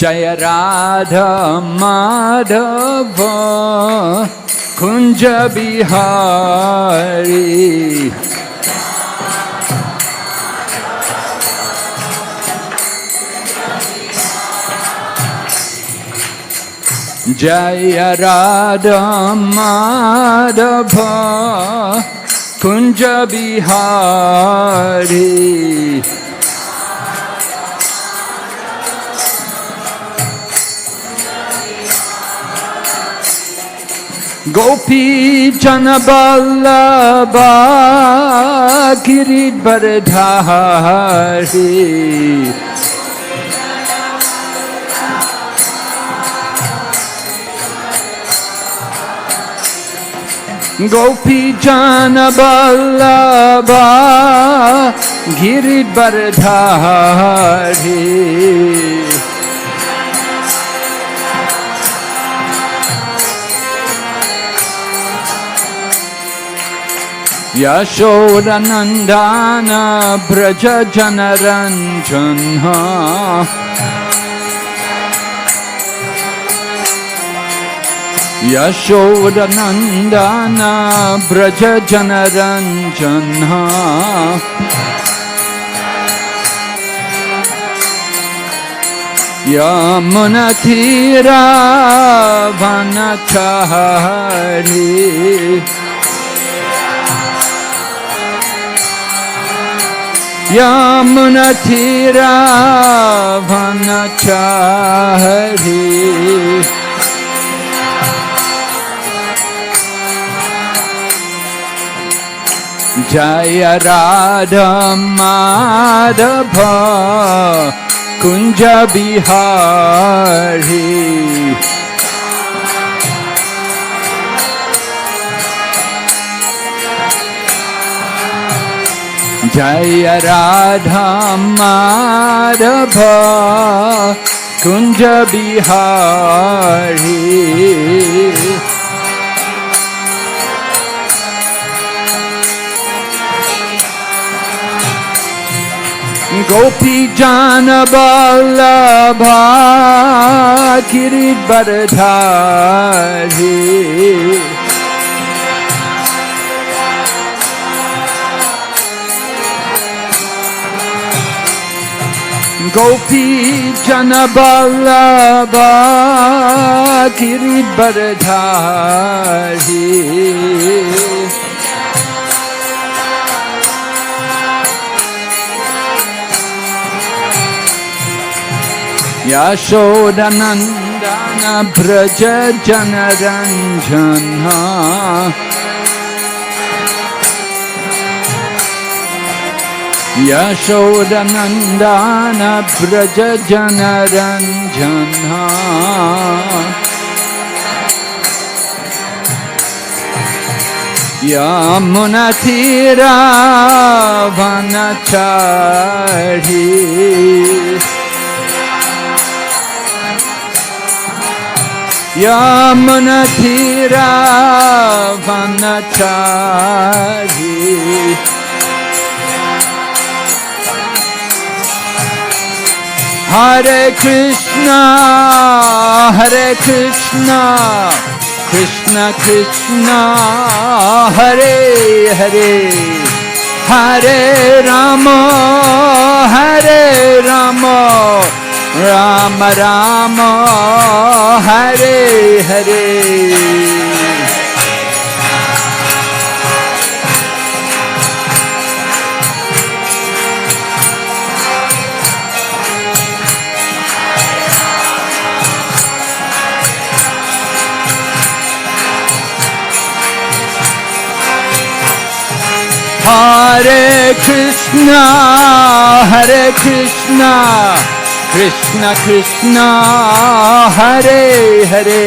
Jaya Radha Madhava Kunja Bihari Jaya Radha Madhava Kunja Bihari Gopi Janaballabha Giridvaradhari Gopi Janaballabha Giridvaradhari Yashodanandana Braja Janaranjana Yashodanandana Braja Janaranjana Yamunatira Vanachari Yamunatira Vanachari Jaya Radha Madhava Kunja Bihari Jaya Radha Madhava Kunja Bihari Gopi Janaballabha Giridvaradhari Gopi Janaballabha Giridvaradhari Yashodanandana Braja Janaranjana Yashodanandana Braja Janaranjana Yamunatira Vanachari Yamunatira Vanachari Hare Krishna Krishna Krishna Hare Hare Hare Rama Rama Rama Hare Hare Hare Krishna Krishna Krishna Hare Hare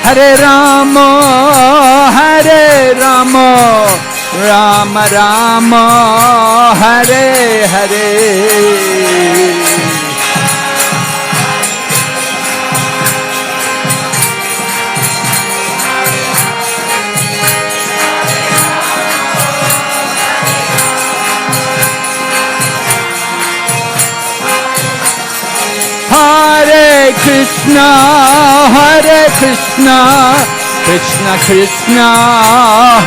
Hare Rama Rama Rama Hare Hare Hare Krishna, Krishna Krishna,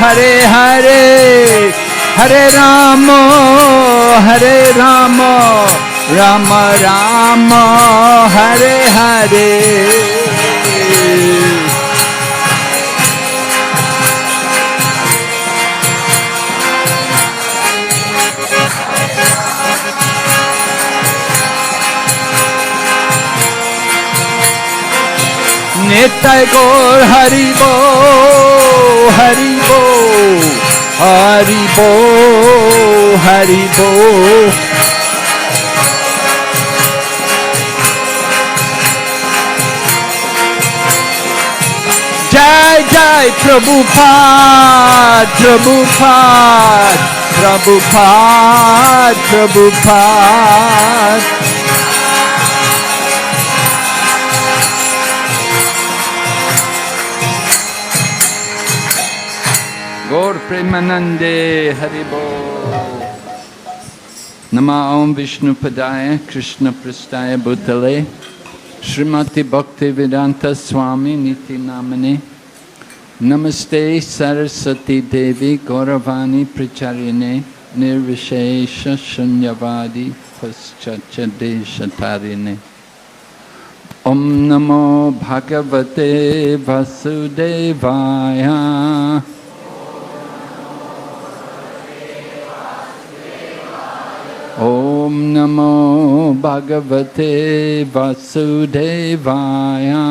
Hare Hare, Hare Rama, Rama Rama, Hare Hare. Nitai Gaur Hari Bo, Hari Bo, Hari Bo, Hari Bo. Jai Jai Prabhupada, Prabhupada, Prabhupada, Prabhupada. Gaur Premanande Haribo. Nama Om Vishnu Padaya Krishna Prastaya Bhutale Srimati Bhakti Vedanta Swami Niti Namane Namaste Saraswati Devi Gauravani Pracharine Nirvishesha Shunyavadi Paschachadeshatarine. Om Namo Bhagavate Vasudevaya. Om Namo Bhagavate Vasudevaya.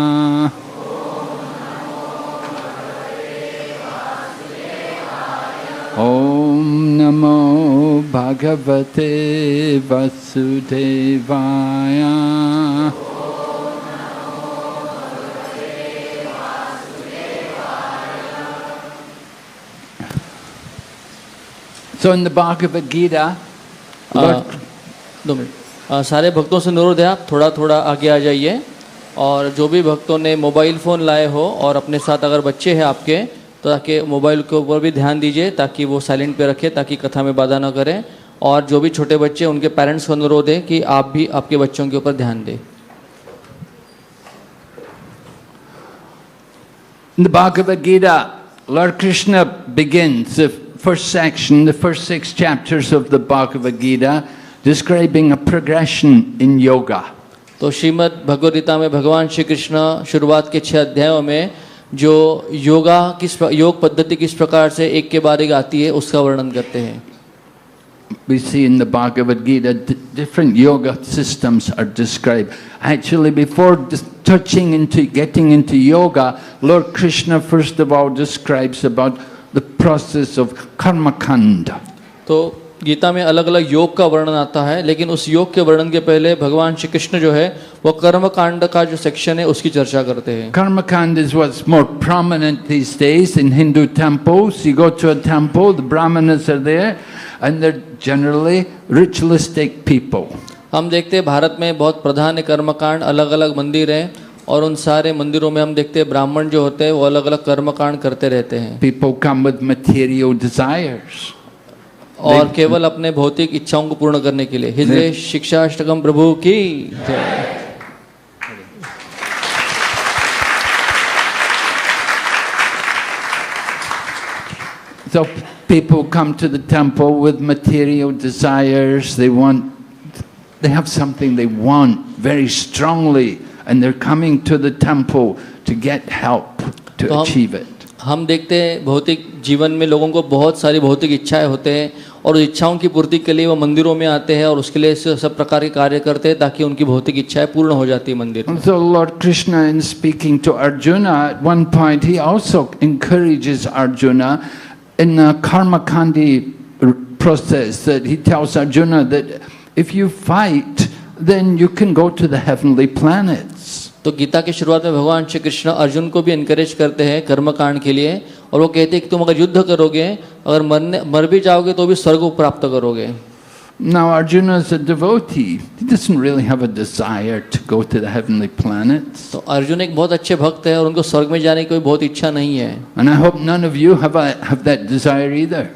Om Namo Bhagavate Vasudevaya. So in the Bhagavad Gita, 2 minute सारे भक्तों से अनुरोध है आप थोड़ा थोड़ा आगे आ जाइए और जो भी भक्तों ने मोबाइल फ़ोन लाए हो और अपने साथ अगर बच्चे हैं आपके तो ताकि मोबाइल के ऊपर भी ध्यान दीजिए ताकि वो साइलेंट पे रखें ताकि कथा में बाधा ना करें और जो भी छोटे बच्चे उनके पेरेंट्स को अनुरोध है कि आप भी आपके बच्चों के ऊपर ध्यान दें. In the Bhagavad Gita, Lord Krishna begins the first section, the first 6 chapters of the Bhagavad Gita, describing a progression in yoga. तो श्रीमद् भगवद गीता में भगवान श्री कृष्ण शुरुआत के 6 अध्यायों में जो योग पद्धति किस प्रकार से एक के बाद एक आती है उसका वर्णन करते हैं. We see in the Bhagavad Gita different yoga systems are described. Actually, before getting into yoga, Lord Krishna first of all describes about the process of karma kanda. तो गीता में अलग अलग योग का वर्णन आता है लेकिन उस योग के वर्णन के पहले भगवान श्री कृष्ण जो है वो कर्म कांड का जो सेक्शन है उसकी चर्चा करते हैं. Karma kanda is what's more prominent these days in Hindu temples. You go to a temple, the brahmanas are there and they're generally ritualistic people. हम देखते हैं भारत में बहुत प्रधान कर्मकांड अलग अलग मंदिर हैं और उन सारे मंदिरों में हम देखते हैं ब्राह्मण जो होते हैं वो अलग अलग कर्मकांड करते रहते हैं. People come with material desires. और केवल अपने भौतिक इच्छाओं को पूर्ण करने के लिए. हृदय शिक्षा अष्टकम प्रभु की जय. So people come to the temple with material desires. They have something they want very strongly, and they're coming to the temple to get help to achieve it. हम देखते हैं भौतिक जीवन में लोगों को बहुत सारी भौतिक इच्छाएं होते हैं और उस इच्छाओं की पूर्ति के लिए वो मंदिरों में आते हैं और उसके लिए सब प्रकार के कार्य करते हैं ताकि उनकी भौतिक इच्छाएं पूर्ण हो जाती है मंदिर में. So Lord Krishna, in speaking to Arjuna, at one point he also encourages Arjuna in the karma kandi process, that he tells Arjuna that if you fight, then you can go to the heavenly planets. तो गीता की शुरुआत में भगवान श्री कृष्ण अर्जुन को भी encourage करते हैं कर्मकांड के लिए और वो कहते हैं कि तुम अगर युद्ध करोगे अगर मर भी जाओगे तो भी स्वर्ग को प्राप्त करोगे. Now Arjuna is a devotee. He doesn't really have a desire to go to the heavenly planets. तो अर्जुन एक बहुत अच्छे भक्त है और उनको स्वर्ग में जाने की कोई बहुत इच्छा नहीं है. And I hope none of you have that desire either.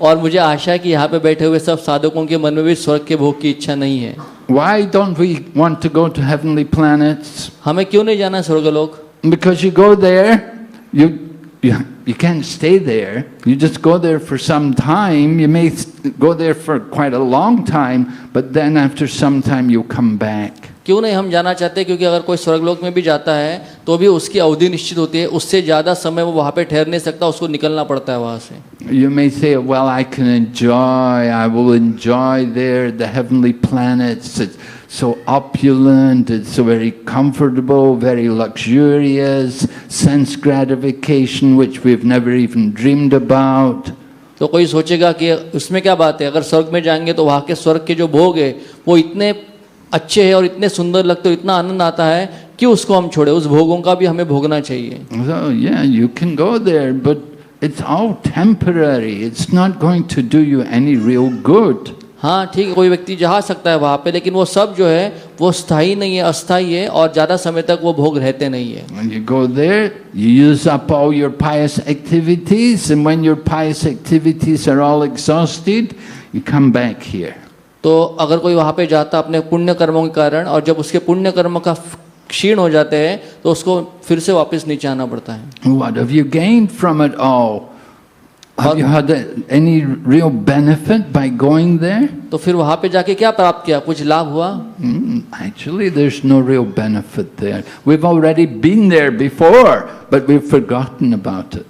और मुझे आशा है कि यहाँ पे बैठे हुए सब साधकों के मन में भी स्वर्ग के भोग की इच्छा नहीं है. Why don't we want to go to heavenly planets? हमें क्यों नहीं जाना है स्वर्गलोक? Because you go there, you can't stay there. You just go there for some time. You may go there for quite a long time, but then after some time you come back. क्यों नहीं हम जाना चाहते? क्योंकि अगर कोई स्वर्गलोक में भी जाता है तो भी उसकी अवधि निश्चित होती है, उससे ज़्यादा समय वो वहाँ पे ठहर नहीं सकता, उसको निकलना पड़ता है वहाँ से. You may say, well, I will enjoy there the heavenly planets. It's so opulent, it's so very comfortable, very luxurious, sense gratification which we've never even dreamed about. तो कोई सोचेगा कि उसमें क्या बात है, अगर स्वर्ग में जाएंगे तो वहाँ के स्वर्ग के जो भोग है वो इतने अच्छे हैं और इतने सुंदर लगते हैं, इतना आनंद आता है कि उसको हम छोड़े, उस भोगों का भी हमें भोगना चाहिए. So yeah, you can go there, but it's all temporary. It's not going to do you any real good. हाँ ठीक है, कोई व्यक्ति जा सकता है वहाँ पे, लेकिन वो सब जो है वो स्थायी नहीं है, अस्थायी है और ज़्यादा समय तक वो भोग रहते नहीं है. When you go there, you use up all your pious activities, and when your pious activities are all exhausted, you come back here. तो अगर कोई वहाँ पे जाता अपने पुण्य कर्मों के कारण, और जब उसके पुण्य कर्म का क्षीण हो जाते हैं तो उसको फिर से वापस नीचे आना पड़ता है. What have you gained from it all? Have you had any real benefit by going there? तो फिर वहाँ पे जाके क्या प्राप्त किया, कुछ लाभ हुआ? Actually, there's no real benefit there. We've already been there before, but we've forgotten about it.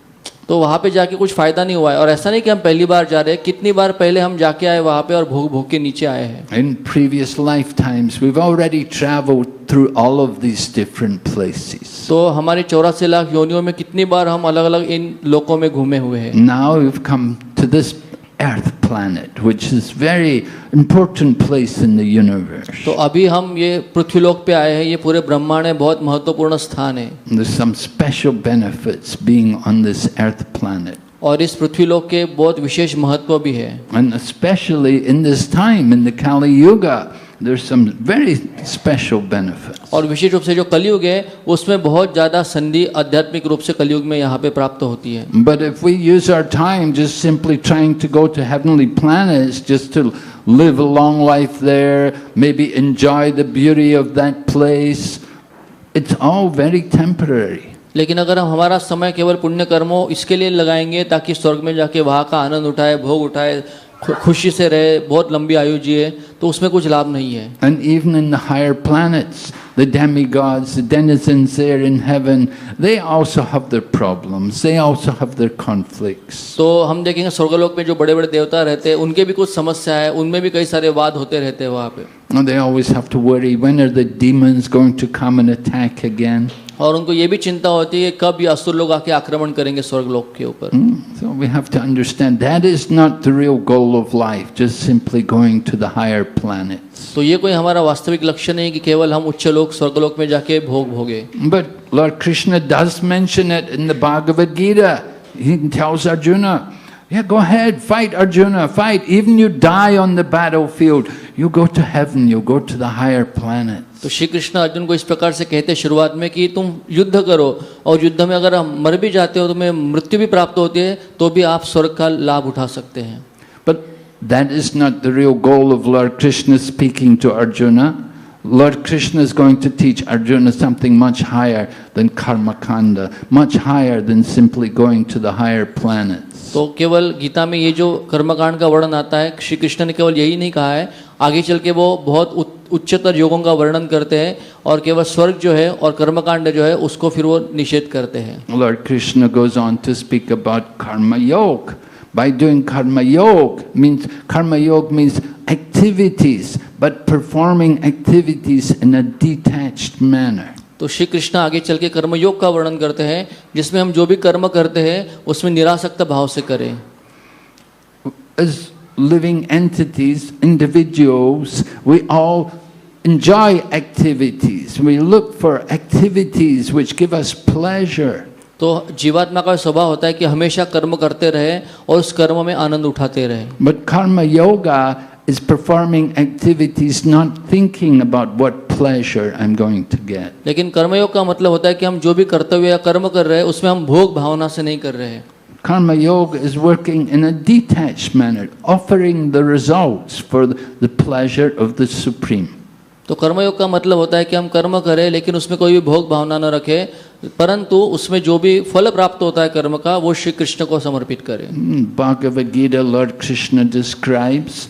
तो वहाँ पे जाके कुछ फायदा नहीं हुआ है, और ऐसा नहीं कि हम पहली बार जा रहे हैं, कितनी बार पहले हम जाके आए वहाँ पे और भोग भोग के नीचे आए हैं. In previous lifetimes, we've already traveled through all of these different places. तो हमारे 84 लाख योनियों में कितनी बार हम अलग अलग इन लोकों में घूमे हुए हैं. Now we've come to this Earth planet, which is very important place in the universe. तो अभी हम ये पृथ्वीलोक पे आए हैं, ये पूरे ब्रह्मांड में बहुत महत्वपूर्ण स्थान है. There's some special benefits being on this Earth planet. और इस पृथ्वीलोक के बहुत विशेष महत्व भी है. And especially in this time, in the Kali Yuga, there's some very special benefits. और विशेष रूप से जो कलयुग है उसमें बहुत ज़्यादा संधि आध्यात्मिक रूप से कलयुग में यहाँ पे प्राप्त होती है. But if we use our time just simply trying to go to heavenly planets, just to live a long life there, maybe enjoy the beauty of that place, it's all very temporary. लेकिन अगर हम हमारा समय केवल पुण्य कर्मों इसके लिए लगाएंगे ताकि स्वर्ग में जाके वहाँ का आनंद उठाए, भोग उठाए, खुशी से रहे, बहुत लंबी आयु जिए, तो उसमें कुछ लाभ नहीं है. And even in the higher planets, the demigods, the denizens there in heaven, they also have their problems, they also have their conflicts. तो हम देखेंगे स्वर्गलोक में जो बड़े बड़े देवता रहते हैं उनके भी कुछ समस्या है, उनमें भी कई सारे वाद होते रहते हैं वहाँ पे. And they always have to worry, when are the demons going to come and attack again? और उनको ये भी चिंता होती है कि कब ये असुर लोग आके आक्रमण करेंगे स्वर्गलोक के ऊपर. So we have to understand that is not the real goal of life, just simply going to the higher planets. तो ये कोई हमारा वास्तविक लक्ष्य नहीं कि केवल हम उच्च लोक स्वर्गलोक में जाके भोग भोगे. But Lord Krishna does mention it in the Bhagavad Gita. He tells Arjuna, yeah, go ahead, fight Arjuna, fight. Even you die on the battlefield, you go to heaven, you go to the higher planets. तो श्री कृष्ण अर्जुन को इस प्रकार से कहते हैं शुरुआत में कि तुम युद्ध करो, और युद्ध में अगर हम मर भी जाते हो, तुम्हें मृत्यु भी प्राप्त होती है, तो भी आप स्वर्ग का लाभ उठा सकते हैं. But that is not the real goal of Lord Krishna speaking to Arjuna. Lord Krishna is going to teach Arjuna something much higher than karma kanda, much higher than simply going to the higher planets. तो केवल गीता में ये जो कर्मकांड का वर्णन आता है, श्री कृष्ण ने केवल यही नहीं कहा है, आगे चल के वो बहुत उच्चतर योगों का वर्णन करते हैं, और केवल स्वर्ग जो है और कर्मकांड जो है उसको फिर वो निषेध करते हैं. Lord Krishna goes on to speak about karma yoga. By doing karma yoga means activities, but performing activities in a detached manner. तो श्री कृष्ण आगे चल के कर्मयोग का वर्णन करते हैं, जिसमें हम जो भी कर्म करते हैं उसमें निरासक्त भाव से करें. As living entities, individuals, we all enjoy activities. We look for activities which give us pleasure. तो जीवात्मा का स्वभाव होता है कि हमेशा कर्म करते रहे और उस कर्म में आनंद उठाते रहे. But karma yoga is performing activities not thinking about what pleasure I'm going to get. लेकिन कर्मयोग का मतलब होता है कि हम जो भी कर्तव्य या कर्म कर रहे हैं उसमें हम भोग भावना से नहीं कर रहे हैं. Karma yoga is working in a detached manner, offering the results for the pleasure of the Supreme. तो कर्मयोग का मतलब होता है कि हम कर्म करें लेकिन उसमें कोई भी भोग भावना न रखें, परंतु उसमें जो भी फल प्राप्त होता है कर्म का वो श्री कृष्ण को समर्पित करें। Bhagavad Gita, Lord Krishna describes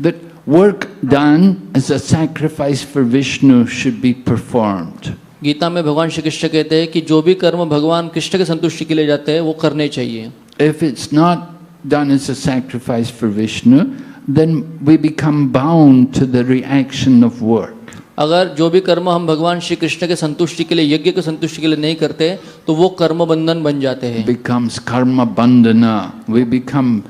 that work done as a sacrifice for Vishnu should be performed. Gita में भगवान श्री कृष्ण कहते हैं कि जो भी कर्म भगवान कृष्ण की संतुष्टि के लिए जाते हैं वो करने चाहिए। If it's not done as a sacrifice for Vishnu, then we become bound to the reaction of work. अगर जो भी कर्म हम भगवान श्री कृष्ण के संतुष्टि के लिए, यज्ञ की संतुष्टि के लिए नहीं करते तो वो कर्म बंधन बन जाते हैं। Becomes karma bandhana. We become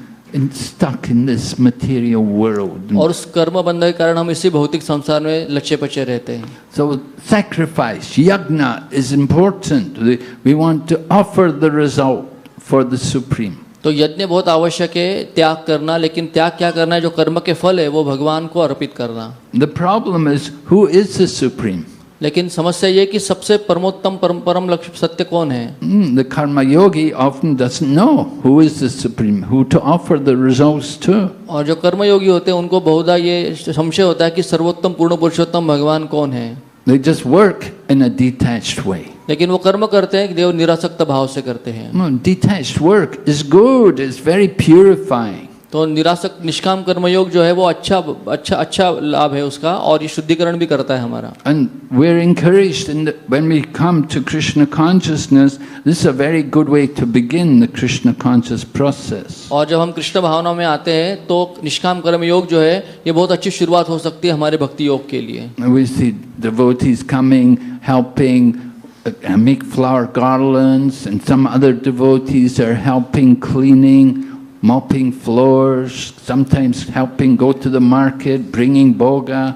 stuck in this material world. और उस कर्म बंधन के कारण हम इसी भौतिक संसार में लचे पचे रहते हैं। So sacrifice, yajna is important. We want to offer the result for the Supreme. तो यज्ञ बहुत आवश्यक है, त्याग करना, लेकिन त्याग क्या करना है, जो कर्म के फल है वो भगवान को अर्पित करना। The problem is, who is the Supreme? लेकिन समस्या ये कि सबसे परमोत्तम परम लक्ष्य सत्य कौन है? The karma yogi often doesn't know who is the Supreme, who to offer the results to. और जो कर्म योगी होते हैं उनको बहुधा ये संशय होता है कि सर्वोत्तम पूर्ण पुरुषोत्तम भगवान कौन है। They just work in a detached way. लेकिन वो कर्म करते हैं देव निरासक्त भाव से करते हैं। No, detached work is good, it's very purifying. तो निरासक्त निष्काम कर्मयोग जो है वो अच्छा लाभ है उसका, और ये शुद्धिकरण भी करता है हमारा। And we're encouraged when we come to Krishna consciousness, this is a very good way to begin the Krishna conscious process. और जब हम कृष्ण भावना में आते हैं तो निष्काम कर्मयोग जो है ये बहुत अच्छी शुरुआत हो सकती है हमारे भक्ति योग के लिए। We see devotees coming, helping make flower garlands, and some other devotees are helping cleaning, mopping floors, sometimes helping go to the market, bringing boga.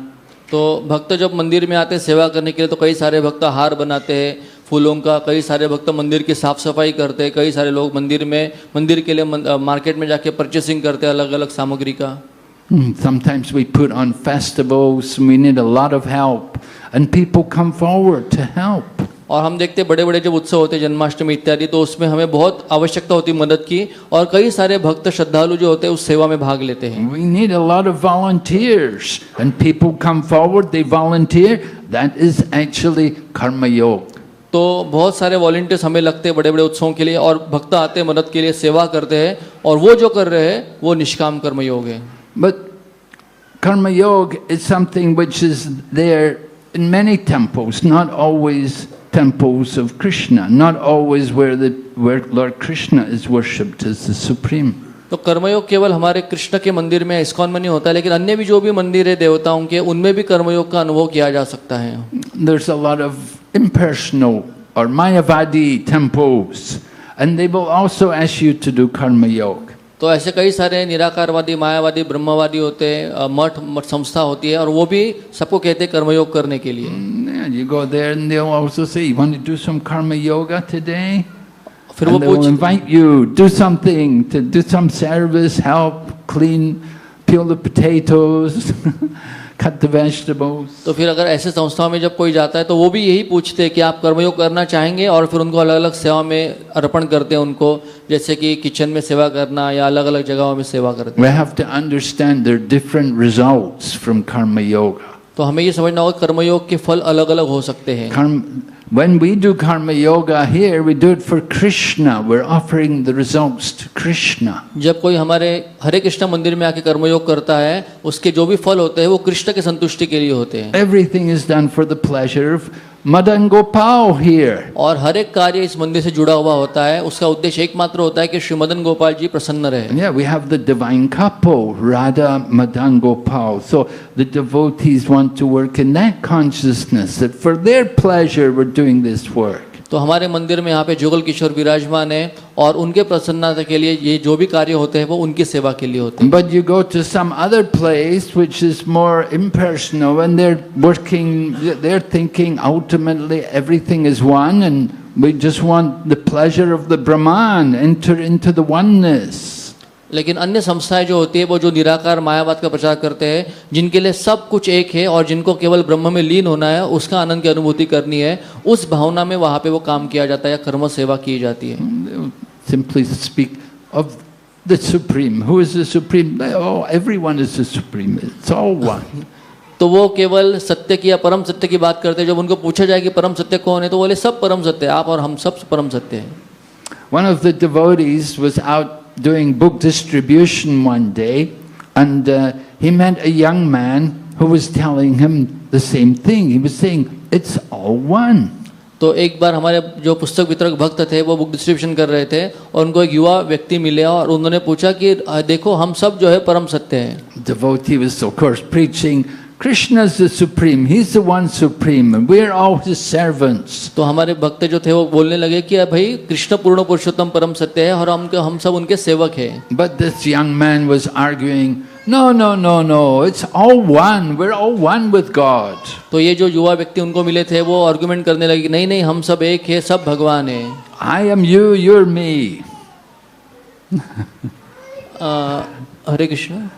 तो भक्त जब मंदिर में आते हैं सेवा करने के लिए तो कई सारे भक्त हार बनाते हैं फूलों का, कई सारे भक्त मंदिर की साफ सफाई करते हैं, कई सारे लोग मंदिर के लिए मार्केट में जाके परचेसिंग करते हैं अलग अलग सामग्री का। Sometimes we put on festivals, we need a lot of help, and people come forward to help. और हम देखते बड़े बड़े जब उत्सव होते हैं जन्माष्टमी इत्यादि, तो उसमें हमें बहुत आवश्यकता होती है मदद की, और कई सारे भक्त श्रद्धालु जो होते हैं उस सेवा में भाग लेते हैं। We need a lot of volunteers, and people come forward, they volunteer. That is actually karma yoga. तो बहुत सारे वॉलंटियर्स हमें लगते हैं बड़े बड़े उत्सवों के लिए, और भक्त आते हैं मदद के लिए, सेवा करते हैं, और वो जो कर रहे हैं वो निष्काम कर्म योग है। But karma yoga is something which is there in many temples, not always temples of Krishna, not always where Lord Krishna is worshipped as the Supreme. तो कर्मयोग केवल हमारे कृष्ण के मंदिर में इस्कॉन में नहीं होता, लेकिन अन्य भी जो भी मंदिर है देवताओं के, उनमें भी कर्मयोग का अनुभव किया जा सकता है। There's a lot of impersonal or Mayavadi temples, and they will also ask you to do karma yoga. तो ऐसे कई सारे निराकारवादी, मायावादी, ब्रह्मवादी होते हैं, मठ संस्था होती है, और वो भी सबको कहते हैं कर्मयोग करने के लिए। You go there and they'll also say, you want to do some karma yoga today? फिर And वो they will पूछ invite you, do something, to do some service, help, clean, peel the potatoes, cut the vegetables. तो फिर अगर ऐसे संस्थाओं में जब कोई जाता है तो वो भी यही पूछते हैं कि आप कर्मयोग करना चाहेंगे, और फिर उनको अलग अलग सेवा में अर्पण करते हैं उनको, जैसे कि किचन में सेवा करना या अलग अलग जगहों में सेवा करते We हैं। have to understand there are different results from karma yoga. तो हमें ये समझना होगा कर्मयोग के फल अलग अलग हो सकते हैं। When we do karma yoga here, we do it for Krishna. We're offering the results to Krishna. जब कोई हमारे हरे कृष्ण मंदिर में आके कर्मयोग करता है, उसके जो भी फल होते हैं वो कृष्ण के संतुष्टि के लिए होते हैं। Everything is done for the pleasure of Madan Gopal here. और हर एक कार्य इस मंदिर से जुड़ा हुआ होता है, उसका उद्देश्य एकमात्र होता है कि श्री मदन गोपाल जी प्रसन्न रहे। And yeah, we have the divine couple, Radha Madan Gopal. So the devotees want to work in that consciousness, that for their pleasure we're doing this work. तो हमारे मंदिर में यहाँ पे जुगल किशोर विराजमान है, और उनके प्रसन्नता के लिए ये जो भी कार्य होते हैं वो उनकी सेवा के लिए होते हैं। But you go to some other place which is more impersonal, and they're working, they're thinking ultimately everything is one, and we just want the pleasure of the Brahman, enter into the oneness. लेकिन अन्य संस्थाएं जो होती है वो जो निराकार मायावाद का प्रचार करते हैं, जिनके लिए सब कुछ एक है और जिनको केवल ब्रह्म में लीन होना है, उसका आनंद की अनुभूति करनी है, उस भावना में वहाँ पे वो काम किया जाता है या कर्म सेवा की जाती है। Simply speak of the Supreme. Who is the Supreme? Oh, everyone is the Supreme. It's all one. तो वो केवल सत्य की या परम सत्य की बात करते हैं। जब उनको पूछा जाए कि परम सत्य कौन है, तो बोले सब परम सत्य है, आप और हम सब परम सत्य हैं। One of the devotees was out doing book distribution one day, and he met a young man who was telling him the same thing. He was saying, it's all one. तो एक बार हमारे जो पुस्तक वितरक भक्त थे वो बुक डिस्ट्रीब्यूशन कर रहे थे, और उनको एक युवा व्यक्ति मिले और उन्होंने पूछा कि देखो हम सब जो है परम सत्य हैं। Devotee was of course preaching, Krishna is the supreme, he's the one supreme, and we're all his servants. तो हमारे भक्त जो थे वो बोलने लगे कि भाई कृष्ण पूर्ण पुरुषोत्तम परम सत्य है और हम सब उनके सेवक हैं। But this young man was arguing, no, it's all one, we're all one with God. तो ये जो युवा व्यक्ति उनको मिले थे वो आर्गुमेंट करने लगे कि नहीं हम सब एक है, सब भगवान है। I am you, you're me. Hare Krishna.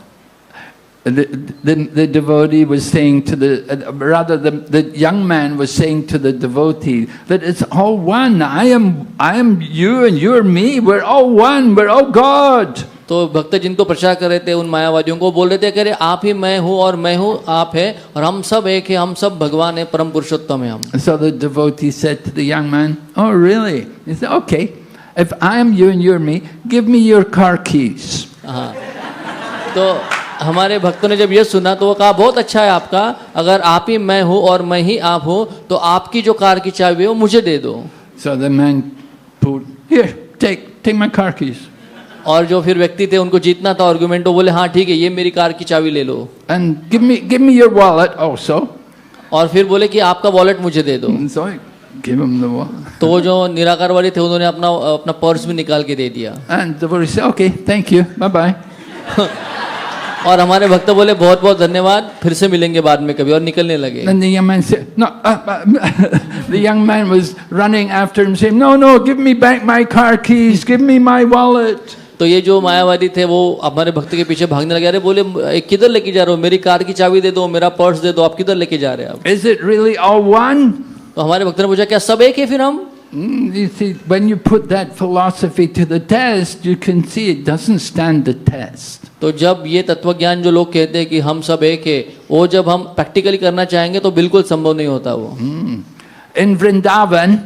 The devotee was saying to the young man was saying to the devotee that it's all one. I am you and you're me. We're all one. We're all God. तो भक्त जिनको प्रचार कर रहे थे उन मायावादियों को बोल रहे थे कि आप ही मैं हूँ और मैं हूँ आप है, और हम सब एक है, हम सब भगवान है, परम पुरुषोत्तम है हम। So the devotee said to the young man, "Oh really?" He said, "Okay, if I am you and you're me, give me your car keys." हाँ, तो हमारे भक्तों ने जब ये सुना तो वो कहा बहुत अच्छा है आपका, अगर आप ही मैं हूँ और मैं ही आप हूँ तो आपकी जो कार की चाबी है वो मुझे दे दो। So the man put, "Here, take my car keys." और जो फिर व्यक्ति थे उनको जीतना था आर्गुमेंट, वो बोले हाँ ठीक है, ये मेरी कार की चाबी ले लो। And give me your wallet also. और फिर बोले कि आपका वॉलेट मुझे दे दो। And so I gave him the wallet. तो वो जो निराकारवादी थे उन्होंने अपना पर्स भी निकाल के दे दिया। And the devotee said, "Okay, thank you, bye-bye." और हमारे भक्त बोले बहुत बहुत धन्यवाद, फिर से मिलेंगे बाद में कभी, और निकलने लगे। Then the young man said, "No." The young man was running after him, saying, "No, give me back my car keys. Give me my wallet." तो ये जो मायावादी थे वो हमारे भक्त के पीछे भागने लगे, अरे बोले किधर लेके जा रहे हो, मेरी कार की चाबी दे दो, मेरा पर्स दे दो, आप किधर लेके जा रहे हैं आप? Is it really all one? तो हमारे भक्त ने पूछा क्या सब एक है फिर हम? You see, when you put that philosophy to the test, you can see it doesn't stand the test. तो जब ये तत्वज्ञान जो लोग कहते हैं कि हम सब एक है, वो जब हम प्रैक्टिकली करना चाहेंगे तो बिल्कुल संभव नहीं होता वो। In Vrindavan,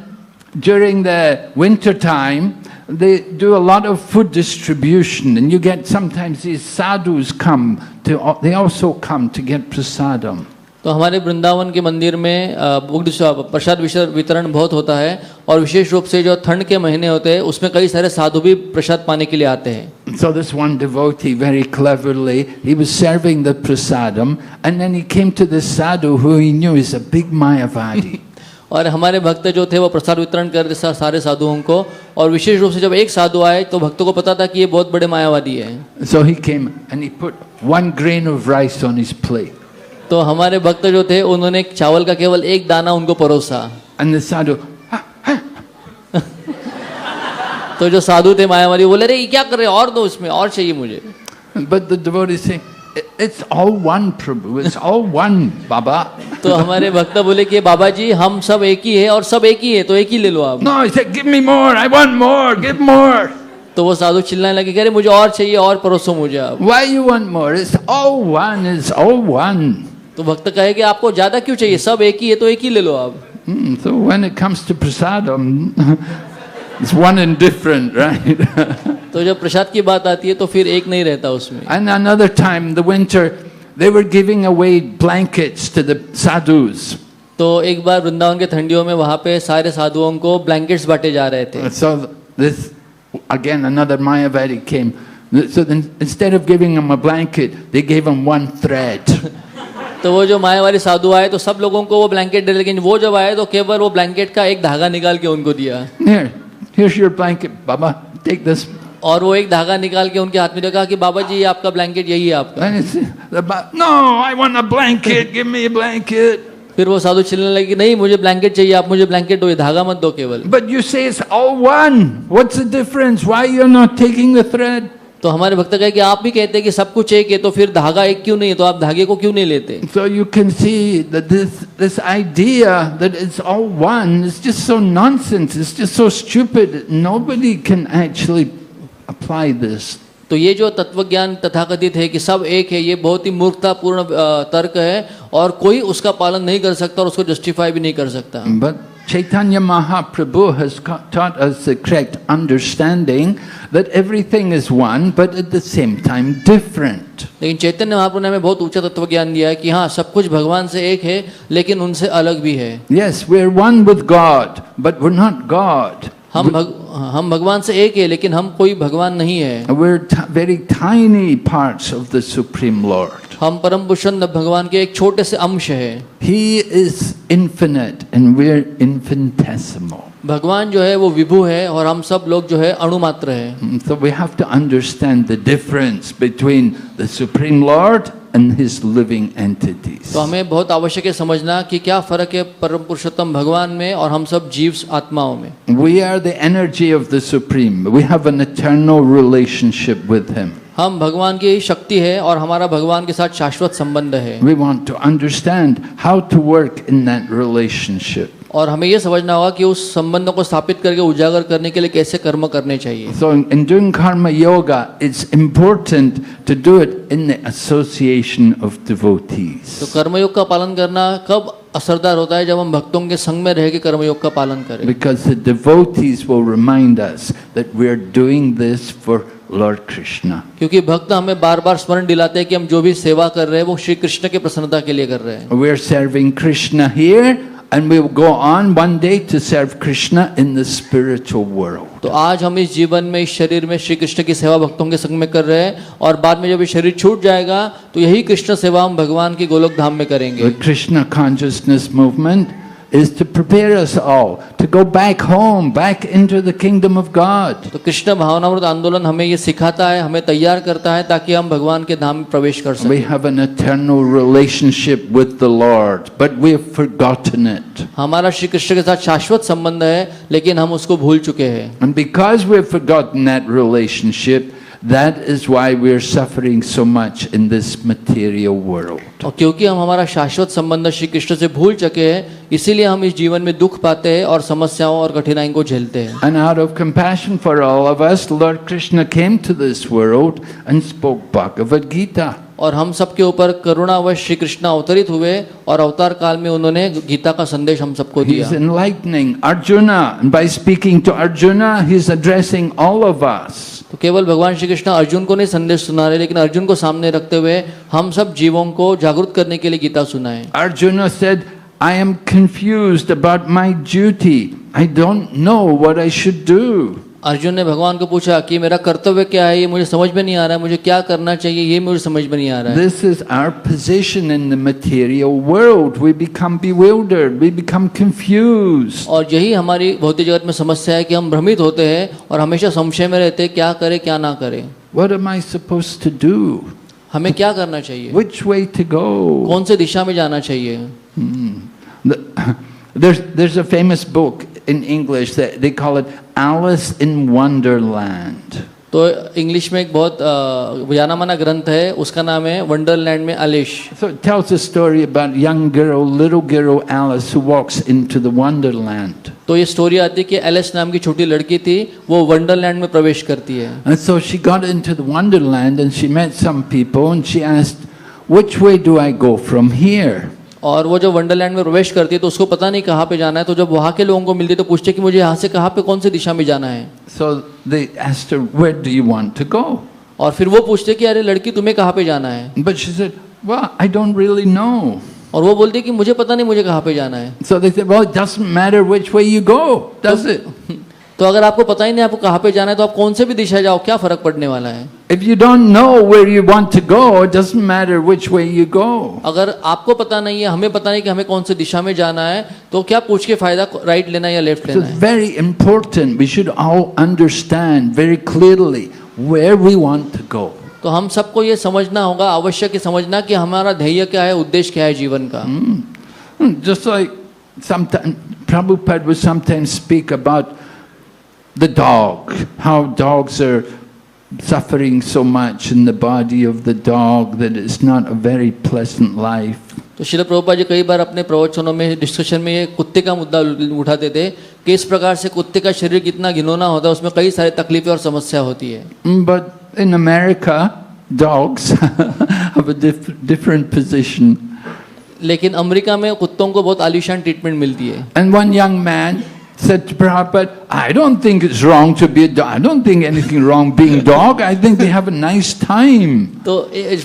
during the winter time, they do a lot of food distribution, and you get sometimes these sadhus they also come to get prasadam. तो हमारे वृंदावन के मंदिर में प्रसाद वितरण बहुत होता है, और विशेष रूप से जो ठंड के महीने होते हैं उसमें कई सारे साधु भी प्रसाद पाने के लिए आते हैं। So this one devotee very cleverly, he was serving the prasadam, and then he came to this sadhu who he knew is a big Mayavadi. और हमारे भक्त जो थे वो प्रसाद वितरण कर रहे थे सारे साधुओं को, और विशेष रूप से जब एक साधु आए तो भक्तों को पता था कि ये बहुत बड़े मायावादी हैं। So he came and he put 1 grain of rice on his plate. तो हमारे भक्त जो थे उन्होंने चावल का केवल एक दाना उनको परोसा। And the sadhu, तो जो साधु थे मायावादी बोले अरे ये क्या कर रहे हो, और दो इसमें, और चाहिए मुझे। but the devotee say, "It's all one, Prabhu. It's all one, Baba." तो हमारे भक्त बोले कि बाबा जी हम सब एक ही है और सब एक ही है, तो एक ही ले लो आप। No, he said, "Give me more. I want more. Give more." तो वो साधु चिल्लाने लगे कह रहे मुझे और चाहिए, और परोसो मुझे आप। Why you want more? It's all one. It's all one. तो भक्त कहे कि आपको ज्यादा क्यों चाहिए, सब एक ही है तो एक ही ले लो आप। So when it comes to prasadam, it's one and different, right? तो जब प्रसाद की बात आती है तो फिर एक नहीं रहता उसमें। And another time, the winter, they were giving away blankets to the sadhus. तो एक बार वृंदावन के ठंडियों में वहाँ पे सारे साधुओं को ब्लैंकेट्स बांटे जा रहे थे। So this, again, another Mayavadi came. So then, instead of giving him a blanket, they gave him 1 thread. तो वो जो मायावादी साधु आए तो सब लोगों को वो ब्लैंकेट दे, लेकिन वो जब आए तो केवल वो ब्लैंकेट का एक धागा निकाल के उनको दिया। Here's your blanket, Baba. Take this. और वो एक धागा निकाल के उनके हाथ में देखा कि बाबा जी ये आपका ब्लैंकेट यही है आपका। And it's, "No, I want a blanket. Give me a blanket." फिर वो साधु चिल्लाने लगे नहीं मुझे ब्लैंकेट चाहिए, आप मुझे ब्लैंकेट दो, ये धागा मत दो केवल। But you say it's all one. What's the difference? Why you're not taking the thread? तो हमारे भक्त कहे कि आप भी कहते हैं कि सब कुछ एक है, तो फिर धागा एक क्यों नहीं है, तो आप धागे को क्यों नहीं लेते? So you can see that this idea that it's all one is just so nonsense. It's just so stupid. Nobody can actually apply this तो ये जो तत्वज्ञान तथाकथित है कि सब एक है, ये बहुत ही मूर्खतापूर्ण तर्क है और कोई उसका पालन नहीं कर सकता और उसको जस्टिफाई भी नहीं कर सकता। But Chaitanya Mahaprabhu has taught us the correct understanding that everything is one, but at the same time different. लेकिन चैतन्य महाप्रभु ने हमें बहुत ऊंचा तत्वज्ञान दिया है कि हाँ, सब कुछ भगवान से एक है लेकिन उनसे अलग भी है। Yes, we're one with God, but we're not God. हम भगवान से एक है लेकिन हम कोई भगवान नहीं है। We're very tiny parts of the Supreme Lord. हम परम पुरुषोत्तम भगवान के एक छोटे से अंश है। He is infinite and we're infinitesimal. भगवान जो है वो विभु है और हम सब लोग जो है अणुमात्र है। So we have to understand the difference between the Supreme Lord and his living entities. तो हमें बहुत आवश्यक है समझना कि क्या फर्क है परम पुरुषोत्तम भगवान में और हम सब जीव आत्माओं में। We are the energy of the Supreme. We have an eternal relationship with him. हम भगवान की शक्ति है और हमारा भगवान के साथ शाश्वत संबंध है। We want to understand how to work in that relationship. और हमें ये समझना होगा कि उस संबंध को स्थापित करके उजागर करने के लिए कैसे कर्म करने चाहिए। So in doing karma yoga, it's important to do it in the association of devotees. तो कर्मयोग का पालन करना कब असरदार होता है? जब हम भक्तों के संग में रह के कर्मयोग का पालन करें। Because the devotees will remind us that we are doing this for Lord Krishna. क्योंकि भक्त हमें बार बार स्मरण दिलाते हैं कि हम जो भी सेवा कर रहे हैं वो श्री कृष्ण की प्रसन्नता के लिए कर रहे हैं। We are serving Krishna here, and we will go on one day to serve Krishna in the spiritual world. तो आज हम इस जीवन में, इस शरीर में श्री कृष्ण की सेवा भक्तों के संग में कर रहे हैं और बाद में जब ये शरीर छूट जाएगा तो यही कृष्ण सेवा हम भगवान की गोलोक धाम में करेंगे। The Krishna consciousness movement is to prepare us all to go back home, back into the kingdom of God. तो कृष्ण भावनामृत आंदोलन हमें ये सिखाता है, हमें तैयार करता है ताकि हम भगवान के धाम में प्रवेश कर We सकें। have an eternal relationship with the Lord, but we have forgotten it. हमारा श्री कृष्ण के साथ शाश्वत संबंध है लेकिन हम उसको भूल चुके हैं। And because we have forgotten that relationship, that is why we are suffering so much in this material world. और क्योंकि हम हमारा शाश्वत संबंध श्री कृष्ण से भूल चुके हैं, इसीलिए हम इस जीवन में दुख पाते हैं और समस्याओं और कठिनाइयों को झेलते हैं। And out of compassion for all of us, Lord Krishna came to this world and spoke Bhagavad Gita. और हम सबके ऊपर करुणावश श्री कृष्ण अवतरित हुए और अवतार काल में उन्होंने गीता का संदेश हम सबको दिया। He's enlightening Arjuna, and by speaking to Arjuna, he's addressing all of us. तो केवल भगवान श्री कृष्ण अर्जुन को नहीं संदेश सुना रहे, लेकिन अर्जुन को सामने रखते हुए हम सब जीवों को जागरूक करने के लिए गीता सुनाए। Arjuna said, I am confused about my duty. I don't know what I should do. Arjun ने भगवान को पूछा कि मेरा कर्तव्य क्या है, ये मुझे समझ में नहीं आ रहा है, मुझे क्या करना चाहिए ये मुझे समझ में नहीं आ रहा है। This is our position in the material world. We become bewildered. We become confused. और यही हमारी भौतिक जगत में समस्या है कि हम भ्रमित होते हैं और हमेशा संशय में रहते हैं, क्या करें क्या ना करें। What am I supposed to do? हमें क्या करना चाहिए, Which way to go? कौन से दिशा में जाना चाहिए। There's a famous book in English that they call it Alice in Wonderland. तो इंग्लिश में एक बहुत जाना माना ग्रंथ है, उसका नाम है वंडरलैंड में आलिश। So it tells a story about young girl, little girl Alice, who walks into the Wonderland. तो ये स्टोरी आती है कि एलिस नाम की छोटी लड़की थी, वो वंडरलैंड में प्रवेश करती है। And so she got into the Wonderland and she met some people and she asked, which way do I go from here? और वो जब वंडरलैंड में प्रवेश करती है तो उसको पता नहीं कहाँ पे जाना है, तो जब वहाँ के लोगों को मिलती है तो पूछते कि मुझे यहाँ से कहाँ पे कौन सी दिशा में जाना है। So they asked her, where do you want to go? और फिर वो पूछते कि अरे लड़की तुम्हें कहाँ पे जाना है। But she said, well, I don't really know. और वो बोलती कि मुझे पता नहीं मुझे कहाँ पे जाना है। So they said, well, it doesn't matter which way you go, does it? तो अगर आपको पता ही नहीं आपको कहाँ पे जाना है तो आप कौन से भी दिशा जाओ, क्या फर्क पड़ने वाला है। If you don't know where you want to go, it doesn't matter which way you go. अगर आपको पता नहीं है, हमें पता नहीं कि हमें कौन सी दिशा में जाना है, तो क्या पूछ के फायदा, राइट लेना है या लेफ्ट So लेना it's है। very important. We should all understand very clearly where we want to go. तो हम सबको ये समझना होगा, आवश्यक है समझना कि हमारा ध्येय क्या है, उद्देश्य क्या है जीवन का। Just like sometimes Prabhupada would sometimes speak about the dog, how dogs are suffering so much in the body of the dog that it's not a very pleasant life. तो श्रील प्रभुपाद जी कई बार अपने प्रवचनों में, डिस्कशन में ये कुत्ते का मुद्दा उठाते थे कि इस प्रकार से कुत्ते का शरीर कितना घिनौना होता है, उसमें कई सारी तकलीफें और समस्या होती है। But In America, dogs have a different position. लेकिन अमेरिका में कुत्तों को बहुत आलीशान ट्रीटमेंट मिलती है। And one young man said to Prabhupada, I don't think it's wrong to be a dog. I don't think anything wrong being dog. I think they have a nice time. तो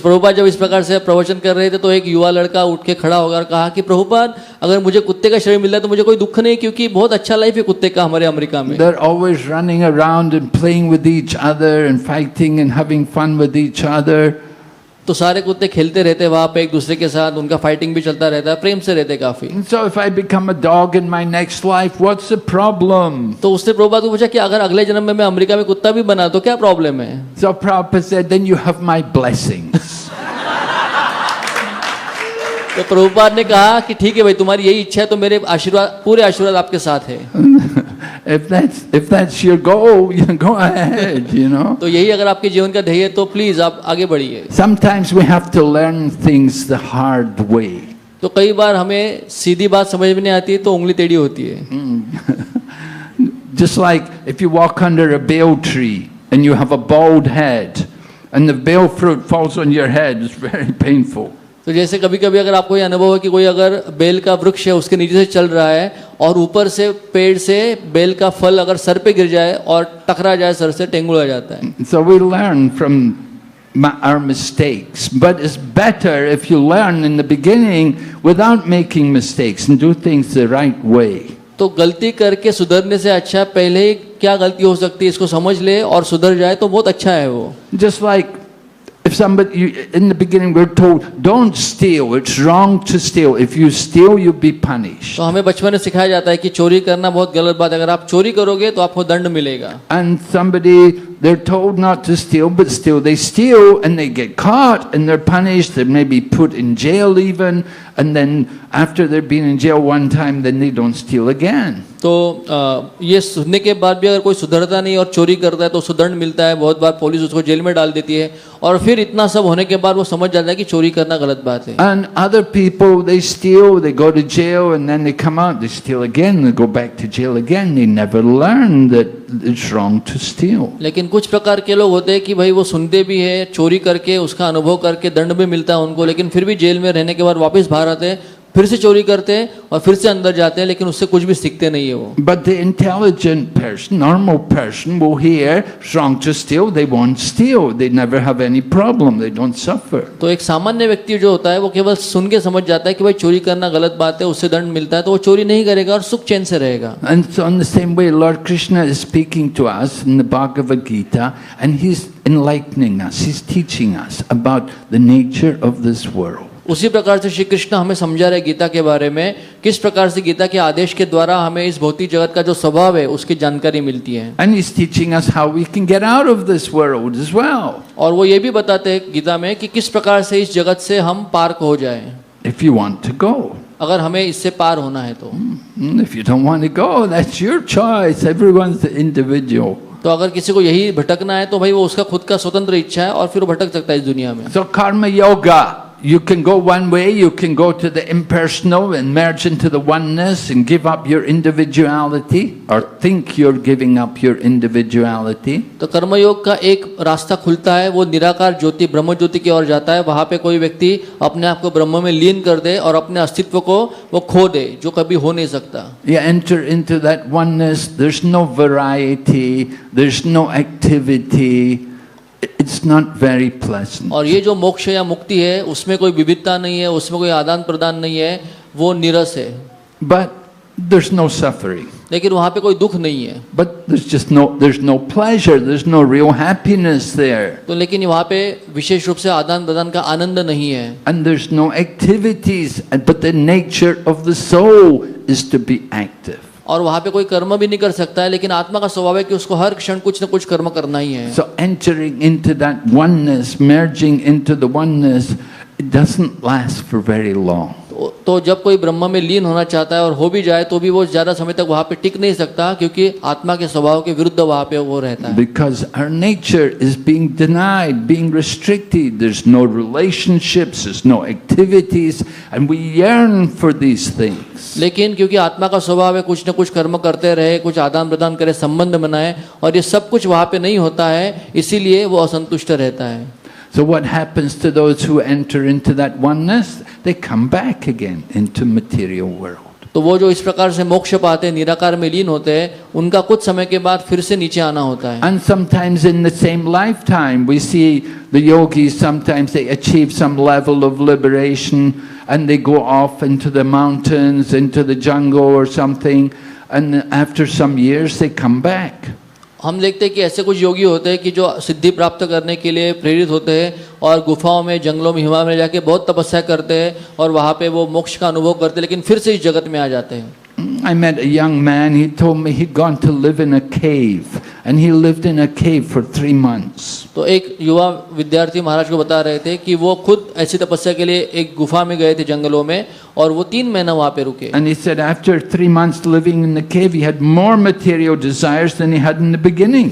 प्रभुपाद जब इस प्रकार से प्रवचन कर रहे थे तो एक युवा लड़का उठ के खड़ा होकर कहा कि प्रभुपाद अगर मुझे कुत्ते का शरीर मिल रहा है तो मुझे कोई दुख नहीं, क्योंकि बहुत अच्छा लाइफ है कुत्ते का हमारे अमेरिका में। They're always running around and playing with each other and fighting and having fun with each other. तो सारे कुत्ते खेलते रहते वहाँ पे एक दूसरे के साथ, उनका फाइटिंग भी चलता रहता है, प्रेम से रहते काफी। And so if I become a dog in my next life, what's the problem? तो उसने प्रभुपाद को पूछा कि अगर अगले जन्म में मैं अमेरिका में कुत्ता भी बना तो क्या प्रॉब्लम है? So Prabhupada said, then you have my blessings. तो प्रभुपाद ने कहा कि ठीक है भाई, तुम्हारी यही इच्छा है तो मेरे आशीर्वाद, पूरे आशीर्वाद आपके साथ है। If that's your goal, you go ahead, you know. तो यही अगर आपके जीवन का ध्येय है तो प्लीज आप आगे बढ़िए। Sometimes we have to learn things the hard way. तो कई बार हमें सीधी बात समझ में नहीं आती तो उंगली टेढ़ी होती है। Just like if you walk under a bale tree and you have a bald head and the bale fruit falls on your head, it's very painful. तो जैसे कभी कभी अगर आपको ये अनुभव है कि कोई अगर बेल का वृक्ष है उसके नीचे से चल रहा है और ऊपर से पेड़ से बेल का फल अगर सर पे गिर जाए और टकरा जाए सर से, टेंगुल हो जाता है। So we learn from our mistakes, but it's better if you learn in the beginning without making mistakes and do things the right way. तो गलती करके सुधरने से अच्छा पहले ही क्या गलती हो सकती है इसको समझ ले और सुधर जाए तो बहुत अच्छा है वो। Just like if somebody, in the beginning we're told, don't steal, it's wrong to steal. If you steal, you'll be punished. तो हमें बचपन में सिखाया जाता है कि चोरी करना बहुत गलत बात है, अगर आप चोरी करोगे तो आपको दंड मिलेगा। And somebody, they're told not to steal, but still they steal and they get caught and they're punished. They may be put in jail even, and then after they've been in jail one time, then they don't steal again. तो ये सुनने के बाद भी अगर कोई सुधरता नहीं और चोरी करता है तो उसको दंड मिलता है, बहुत बार पुलिस उसको जेल में डाल देती है और फिर इतना सब होने के बाद वो समझ जाता है कि चोरी करना गलत बात है। And other people, they steal, they go to jail, and then they come out, they steal again, they go back to jail again. They never learn that it's wrong to steal. लेकिन कुछ प्रकार के लोग होते हैं कि भाई वो सुनते भी है, चोरी करके उसका अनुभव करके दंड भी मिलता है उनको, लेकिन फिर भी जेल में रहने के बाद वापस बाहर आते हैं, फिर से चोरी करते हैं और फिर से अंदर जाते हैं, लेकिन उससे कुछ भी सीखते नहीं है वो। But the intelligent person, normal person, will hear it's wrong to steal. They won't steal. They never have any problem. They don't suffer. तो एक सामान्य व्यक्ति जो होता है वो केवल सुन के समझ जाता है कि भाई चोरी करना गलत बात है, उससे दंड मिलता है, तो वो चोरी नहीं करेगा और सुख चैन से रहेगा। And so in the same way, Lord Krishna is speaking to us in the Bhagavad Gita, and He's enlightening us. He's teaching us about the nature of this world. उसी प्रकार से श्री कृष्ण हमें समझा रहे गीता के बारे में, किस प्रकार से गीता के आदेश के द्वारा हमें इस भौतिक जगत का जो स्वभाव है उसकी जानकारी मिलती है। And He's teaching us how we can get out of this world as well. और वो ये भी बताते हैं गीता में कि किस प्रकार से इस जगत से हम पार हो जाएं, If you want to go. अगर हमें इससे पार होना है तो। If you don't want to go, that's your choice. Everyone's the individual. तो अगर किसी को यही भटकना है तो भाई वो उसका खुद का स्वतंत्र इच्छा है और फिर वो भटक सकता है इस दुनिया में। So karma yoga, you can go one way, you can go to the impersonal and merge into the oneness and give up your individuality, or think you're giving up your individuality. तो कर्मयोग का एक रास्ता खुलता है, वो निराकार ज्योति ब्रह्म ज्योति की ओर जाता है। वहाँ पे कोई व्यक्ति अपने आप को ब्रह्म में लीन कर दे और अपने अस्तित्व को वो खो दे, जो कभी हो नहीं सकता। You enter into that oneness, there's no variety, there's no activity. It's not very pleasant. और ये जो मोक्ष या मुक्ति है उसमें कोई विविधता नहीं है, उसमें कोई आदान प्रदान नहीं है, वो नीरस है। But there's no suffering. लेकिन वहाँ पे कोई दुख नहीं है। But there's no pleasure, there's no real happiness there. तो लेकिन वहाँ पे विशेष रूप से आदान प्रदान का आनंद नहीं है। And there's no activities, but the nature of the soul is to be active. और वहाँ पे कोई कर्म भी नहीं कर सकता है, लेकिन आत्मा का स्वभाव है कि उसको हर क्षण कुछ न कुछ कर्म करना ही है। So entering into that oneness, merging into the oneness, it doesn't last for very long. तो तो जब कोई ब्रह्म में लीन होना चाहता है और हो भी जाए तो भी वो ज़्यादा समय तक वहाँ पे टिक नहीं सकता, क्योंकि आत्मा के स्वभाव के विरुद्ध वहाँ पे वो रहता है। Because our nature is being denied, being restricted. There's no relationships, there's no activities, and we yearn for these things. लेकिन क्योंकि आत्मा का स्वभाव है कुछ न कुछ कर्म करते रहे, कुछ आदान प्रदान करे, संबंध बनाए, और ये सब कुछ वहाँ पे नहीं होता है, इसीलिए वो असंतुष्ट रहता है। So what happens to those who enter into that oneness? They come back again into material world. तो वो जो इस प्रकार से मोक्ष पाते हैं, निराकार में लीन होते हैं, उनका कुछ समय के बाद फिर से नीचे आना होता है। And sometimes in the same lifetime, we see the yogis, sometimes they achieve some level of liberation and they go off into the mountains, into the jungle or something, and after some years they come back. हम देखते हैं कि ऐसे कुछ योगी होते हैं कि जो सिद्धि प्राप्त करने के लिए प्रेरित होते हैं और गुफाओं में, जंगलों में, हिमालय में जाके बहुत तपस्या करते हैं और वहाँ पे वो मोक्ष का अनुभव करते हैं, लेकिन फिर से इस जगत में आ जाते हैं। I met a young man, he told me he'd gone to live in a cave, and he lived in a cave for 3 months. तो एक युवा विद्यार्थी महाराज को बता रहे थे कि वो खुद ऐसी तपस्या के लिए एक गुफा में गए थे जंगलों में, और वो 3 महीना वहाँ पे रुके। And he said after 3 months living in the cave, he had more material desires than he had in the beginning.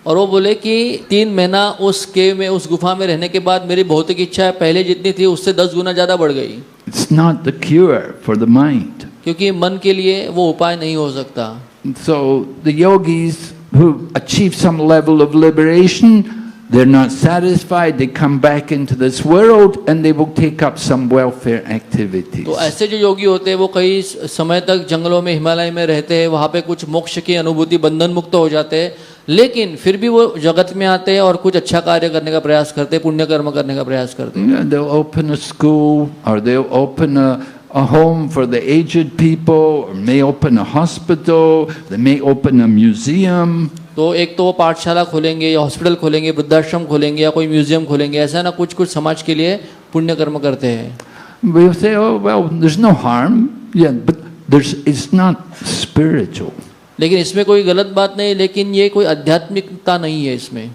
और वो बोले कि 3 महीना उस केव में, उस गुफा में रहने के बाद मेरी भौतिक इच्छा पहले जितनी थी उससे 10 गुना ज़्यादा बढ़ गई। It's not the cure for the mind. क्योंकि मन के लिए वो उपाय नहीं हो सकता। So the yogis who achieve some level of liberation, they're not satisfied, they come back into this world and they will take up some welfare activities. तो ऐसे जो योगी होते हैं वो कई समय तक जंगलों में, हिमालय में रहते हैं, वहाँ पे कुछ मोक्ष की अनुभूति, बंधन मुक्त हो जाते हैं, लेकिन फिर भी वो जगत में आते हैं और कुछ अच्छा कार्य करने का प्रयास करते हैं, पुण्य कर्म करने का प्रयास करते हैं। They'll open a school, or they'll open a home for the aged people, or may open a hospital, they may open a museum. तो एक तो वो पाठशाला खोलेंगे या हॉस्पिटल खोलेंगे, वृद्धाश्रम खोलेंगे या कोई म्यूजियम खोलेंगे, ऐसा ना कुछ समाज के लिए पुण्य कर्म करते हैं। We'll say, oh well, there's no harm, yeah, but it's not spiritual. लेकिन इसमें कोई गलत बात नहीं, लेकिन ये कोई आध्यात्मिकता नहीं है इसमें।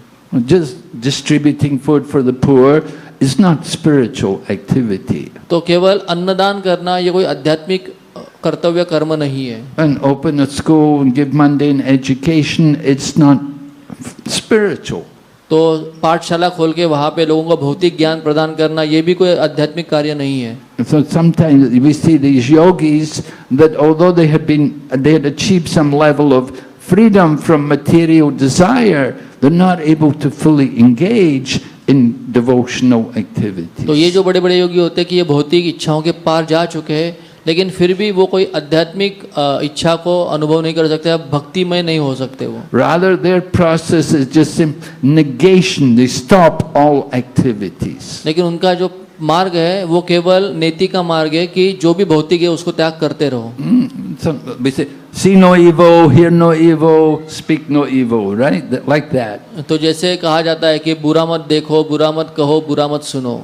Just distributing food for the poor is not spiritual activity. तो केवल अन्नदान करना ये कोई आध्यात्मिक कर्तव्य कर्म नहीं है। And open a school and give mundane education, it's not spiritual. तो पाठशाला खोल के वहाँ पे लोगों को भौतिक ज्ञान प्रदान करना ये भी कोई आध्यात्मिक कार्य नहीं है। So sometimes we see these yogis that although they had achieved some level of freedom from material desire, they're not able to fully engage in devotional activities. तो ये जो बड़े बड़े योगी होते हैं कि ये भौतिक इच्छाओं के पार जा चुके हैं, लेकिन फिर भी वो कोई आध्यात्मिक इच्छा को अनुभव नहीं कर सकते, भक्तिमय नहीं हो सकते वो। Rather, their process is just negation. They stop all activities. लेकिन उनका जो मार्ग है वो केवल नेति का मार्ग है कि जो भी भौतिक है उसको त्याग करते रहो। We say, see no evil, hear no evil, speak no evil, right? Like that. तो जैसे कहा जाता है कि बुरा मत देखो, बुरा मत कहो, बुरा मत सुनो।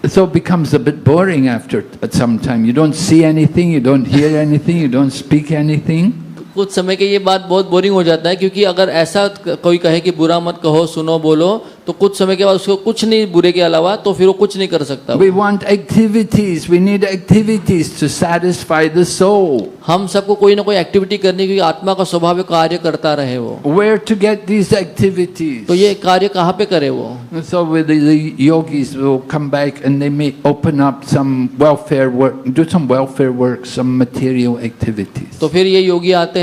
So it becomes a bit boring at some time. You don't see anything, you don't hear anything, you don't speak anything. कुछ समय के ये बात बहुत बोरिंग हो जाता है, क्योंकि अगर ऐसा कोई कहे कि बुरा मत कहो, सुनो, बोलो, तो कुछ समय के बाद उसको कुछ नहीं बुरे के अलावा तो फिर वो कुछ नहीं कर सकता। We want activities. We need activities to satisfy the soul. हम सबको कोई ना कोई एक्टिविटी करनी, क्योंकि आत्मा का स्वभाव है कार्य करता रहे वो। Where to get these activities? तो ये कार्य कहाँ पे करे वो? So with the yogis will come back and they may open up some welfare work, do some welfare work, some material activities. तो फिर ये योगी आते हैं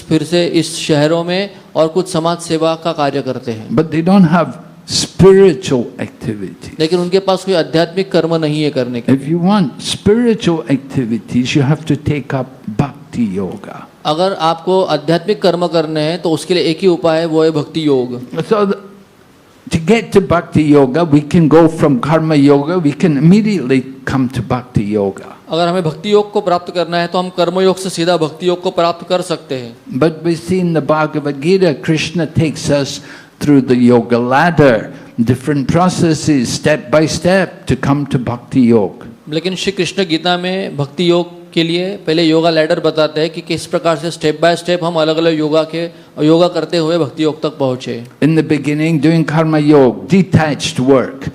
फिर से इस शहरों में और कुछ समाज सेवा का कार्य करते हैं। But they don't have spiritual activities. लेकिन उनके पास कोई आध्यात्मिक कर्म नहीं है करने के। If you want spiritual activities, you have to take up bhakti yoga. अगर आपको आध्यात्मिक कर्म करने हैं तो उसके लिए एक ही उपाय है, वो है भक्ति योग। So to get to bhakti yoga, we can go from karma yoga, we can immediately come to bhakti yoga. अगर हमें भक्ति योग को प्राप्त करना है तो हम कर्म योग से सीधा भक्ति योग को प्राप्त कर सकते हैं। But we see in the Bhagavad Gita, Krishna takes us through the yoga ladder, different processes, step by step, to come to bhakti yoga. लेकिन श्री कृष्ण गीता में भक्ति योग के लिए पहले योगा लैडर बताते हैं कि किस प्रकार से स्टेप बाय स्टेप हम अलग अलग योगा करते हुए भक्ति योग तक पहुँचे। In the beginning, doing karma yoga, detached work,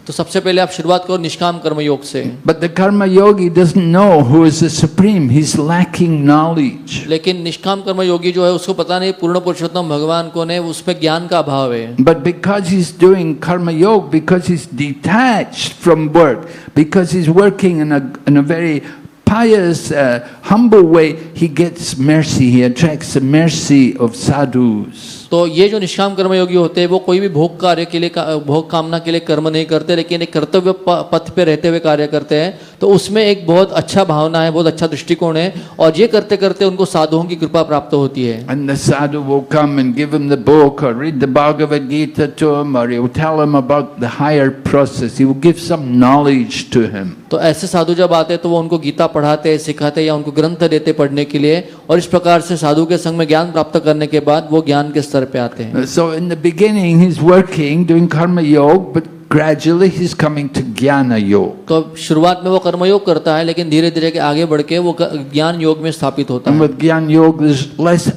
तो सबसे पहले आप शुरुआत करो निष्काम कर्म योग से। But the karma yogi doesn't know who is the supreme. He's lacking knowledge. लेकिन निष्काम कर्म योगी जो है उसको पता नहीं पूर्ण पुरुषोत्तम भगवान कौन है, उसमें ज्ञान का अभाव है। But because he's doing karma yoga, because he's detached from work, because he's working in a very pious, humble way, he gets mercy. He attracts the mercy of sadhus. तो ये जो निष्काम कर्म योगी होते हैं वो कोई भी भोग कार्य के लिए भोग कामना के लिए कर्म नहीं करते, लेकिन एक कर्तव्य पथ पे रहते हुए कार्य करते हैं। तो उसमें एक बहुत अच्छा भावना है, बहुत अच्छा दृष्टिकोण है, और ये करते करते उनको साधुओं की कृपा प्राप्त होती है। And the sadhu will come and give him the book or read the Bhagavad Gita to him, or he will tell him about the higher process. He will give some knowledge to him. तो ऐसे साधु जब आते हैं तो वो उनको गीता पढ़ाते सिखाते या उनको ग्रंथ देते पढ़ने के लिए, और इस प्रकार से साधु के संग में ज्ञान प्राप्त करने के बाद वो ज्ञान के स्तर पे आते हैं। So in the beginning he's working, doing karma yoga, but gradually he's coming to jnana yoga. तो शुरुआत में वो कर्मयोग करता है, लेकिन धीरे धीरे के आगे बढ़ के वो ज्ञान योग में स्थापित होता And है। with jnana yoga there's less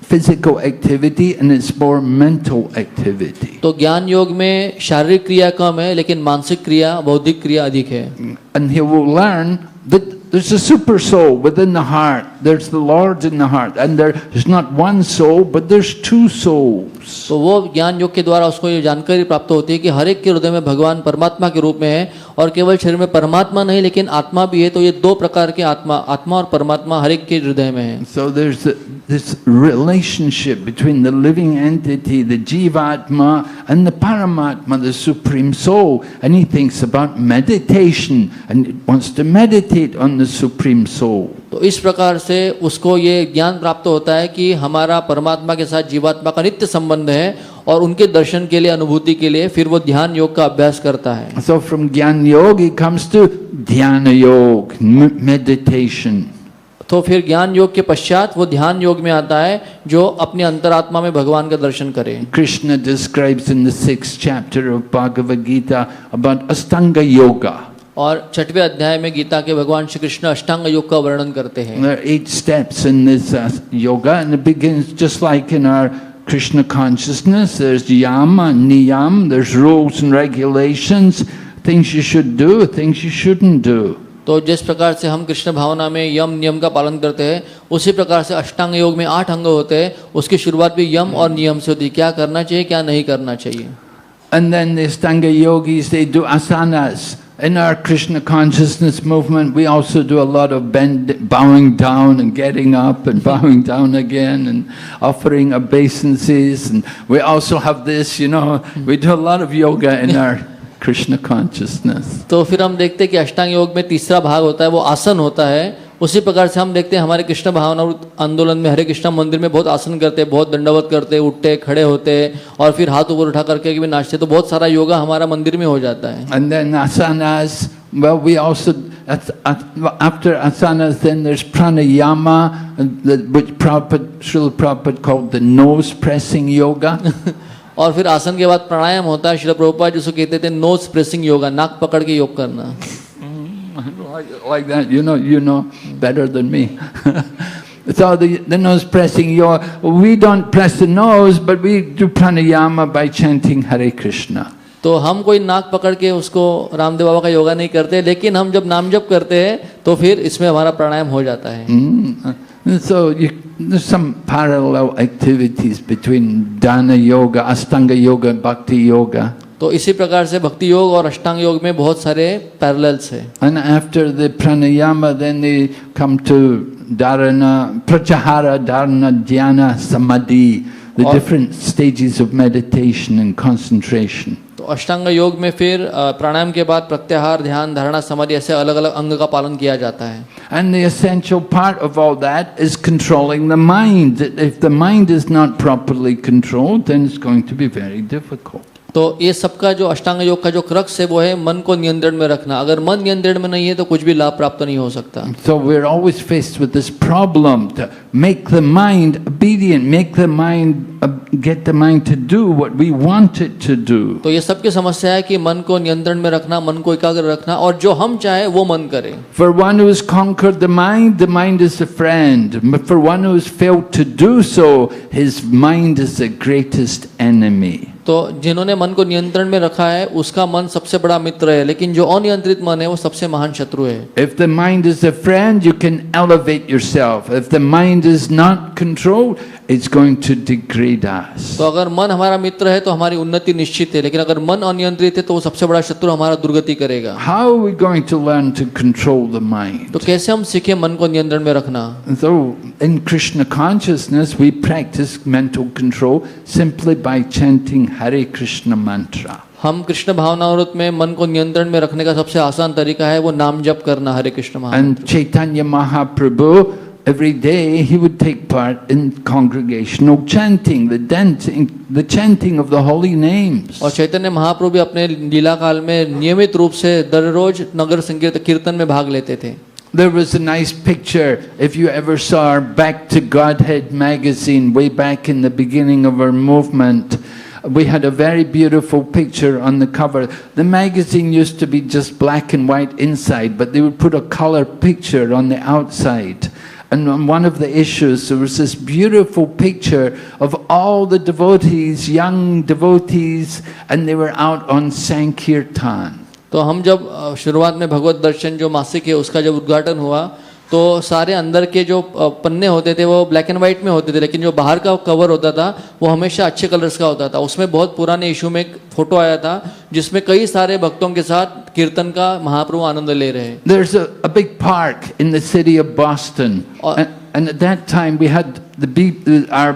physical activity and it's more mental activity. तो ज्ञान योग में शारीरिक क्रिया कम है, लेकिन मानसिक क्रिया बौद्धिक क्रिया अधिक है। And he will learn that there's a super soul within the heart. There's the Lord in the heart, and there's not one soul, but there's two souls. तो वो ज्ञान योग के द्वारा उसको ये जानकारी प्राप्त होती है कि हर एक के हृदय में भगवान परमात्मा के रूप में है, और केवल शरीर में परमात्मा नहीं लेकिन आत्मा भी है। तो ये दो प्रकार के आत्मा और परमात्मा हर एक के हृदय में है। So there's this relationship between the living entity, the Jivatma, and the Paramatma, the Supreme Soul. And he thinks about meditation and wants to meditate on the Supreme Soul. तो इस प्रकार से उसको ये ज्ञान प्राप्त होता है कि हमारा परमात्मा के साथ जीवात्मा का नित्य संबंध है, और उनके दर्शन के लिए अनुभूति के लिए फिर वो ध्यान योग का अभ्यास करता है। So from Jnana Yoga he comes to Dhyana Yoga, meditation. तो फिर ज्ञान योग के पश्चात वो ध्यान योग में आता है, जो अपने अंतरात्मा में भगवान का दर्शन करे। Krishna describes in the 6th chapter of Bhagavad Gita about Astanga Yoga. और 6वें अध्याय में गीता के भगवान श्री कृष्ण अष्टांग योग का वर्णन करते हैं। There are 8 steps in this yoga, and it begins just like in our Krishna consciousness. There's yama, niyam, there's rules and regulations, things you should do, things you shouldn't do. तो जिस प्रकार से हम कृष्ण भावना में यम नियम का पालन करते हैं, उसी प्रकार से अष्टांग योग में 8 अंग होते हैं। उसकी शुरुआत भी यम और नियम से होती है, क्या करना चाहिए क्या नहीं करना चाहिए। And then the Astanga yogis, they do asanas. In our Krishna consciousness movement, we also do a lot of bowing down and getting up and bowing down again and offering obeisances. And we also have this, we do a lot of yoga in our Krishna consciousness. तो फिर हम देखते हैं कि अष्टांग योग में तीसरा भाग होता है, वो आसन होता है। उसी प्रकार से हम देखते हैं हमारे कृष्ण भावना आंदोलन में हरे कृष्णा मंदिर में बहुत आसन करते हैं, बहुत दंडवत करते हैं, उठते खड़े होते और फिर हाथ ऊपर उठा करके भी नाचते। तो बहुत सारा योगा हमारा मंदिर में हो जाता है। And then asanas, well, we also, after asanas, then there's pranayama, which Srila Prabhupada called the nose pressing yoga. और फिर आसन के बाद प्राणायाम होता है, श्रील प्रभुपाद जिसको कहते थे नोज प्रेसिंग योगा, नाक पकड़ के योग करना। Like that, you know better than me. So the nose pressing yoga, we don't press the nose, but we do pranayama by chanting Hare Krishna. तो हम कोई नाक पकड़ के उसको रामदेव बाबा का योगा नहीं करते, लेकिन हम जब नाम जप करते हैं तो फिर इसमें हमारा प्राणायाम हो जाता है। So there's some parallel activities between Dana Yoga, Astanga Yoga, and Bhakti Yoga. तो इसी प्रकार से भक्ति योग और अष्टांग योग में बहुत सारे पैरेलल्स है। And after the pranayama, then they come to dharana, pratyahara, dharana, dhyana, samadhi, the different stages of meditation and concentration. तो अष्टांग योग में फिर प्राणायाम के बाद प्रत्याहार, ध्यान, धारणा, समाधि ऐसे अलग अलग अंग का पालन किया जाता है। And the essential part of all that is controlling the mind. If the mind is not properly controlled, then it's going to be very difficult. तो ये सबका जो अष्टांग योग का जो क्रक्स है वो है मन को नियंत्रण में रखना। अगर मन नियंत्रण में नहीं है तो कुछ भी लाभ प्राप्त नहीं हो सकता। So we're always faced with this problem to make the mind obedient, make the mind get the mind to do what we want it to do. तो ये सबकी समस्या है कि मन को नियंत्रण में रखना, मन को एकाग्र रखना और जो हम चाहे वो मन करे। For one who has conquered the mind is a friend. But for one who has failed to do so, his mind is the greatest enemy. तो जिन्होंने मन को नियंत्रण में रखा है उसका मन सबसे बड़ा मित्र है, लेकिन जो अनियंत्रित मन है वो सबसे महान शत्रु है। If the mind is a friend, you can elevate yourself. If the mind is not controlled, it's going to degrade us. तो अगर मन हमारा मित्र है तो हमारी उन्नति निश्चित है, लेकिन अगर मन अनियंत्रित है तो वो सबसे बड़ा शत्रु हमारा दुर्गति करेगा। How are we going to learn to control the mind? तो कैसे हम सीखें मन को नियंत्रण में रखना? So in Krishna consciousness, we practice mental control simply by chanting Hare Krishna mantra. हम कृष्ण भावनामृत में मन को नियंत्रण में रखने का सबसे आसान तरीका है वो नाम जप करना, हरे कृष्ण महामंत्र। And Chaitanya Mahaprabhu, every day he would take part in congregational chanting, the chanting of the holy names. और चैतन्य महाप्रभु भी अपने लीला काल में नियमित रूप से दररोज नगर संगीत कीर्तन में भाग लेते थे। There was a nice picture, if you ever saw our Back to Godhead magazine way back in the beginning of our movement. We had a very beautiful picture on the cover. The magazine used to be just black and white inside, but they would put a color picture on the outside. And on one of the issues, there was this beautiful picture of all the devotees, young devotees, and they were out on Sankirtan. तो हम जब शुरुआत में भगवत दर्शन जो मासिक है उसका जब उद्घाटन हुआ तो सारे अंदर के जो पन्ने होते थे वो ब्लैक एंड वाइट में होते थे, लेकिन जो बाहर का कवर होता था वो हमेशा अच्छे कलर्स का होता था। उसमें बहुत पुराने इशू में एक फोटो आया था जिसमें कई सारे भक्तों के साथ कीर्तन का महाप्रभु आनंद ले रहे हैं। There's a big park in the city of Boston, and at that time we had our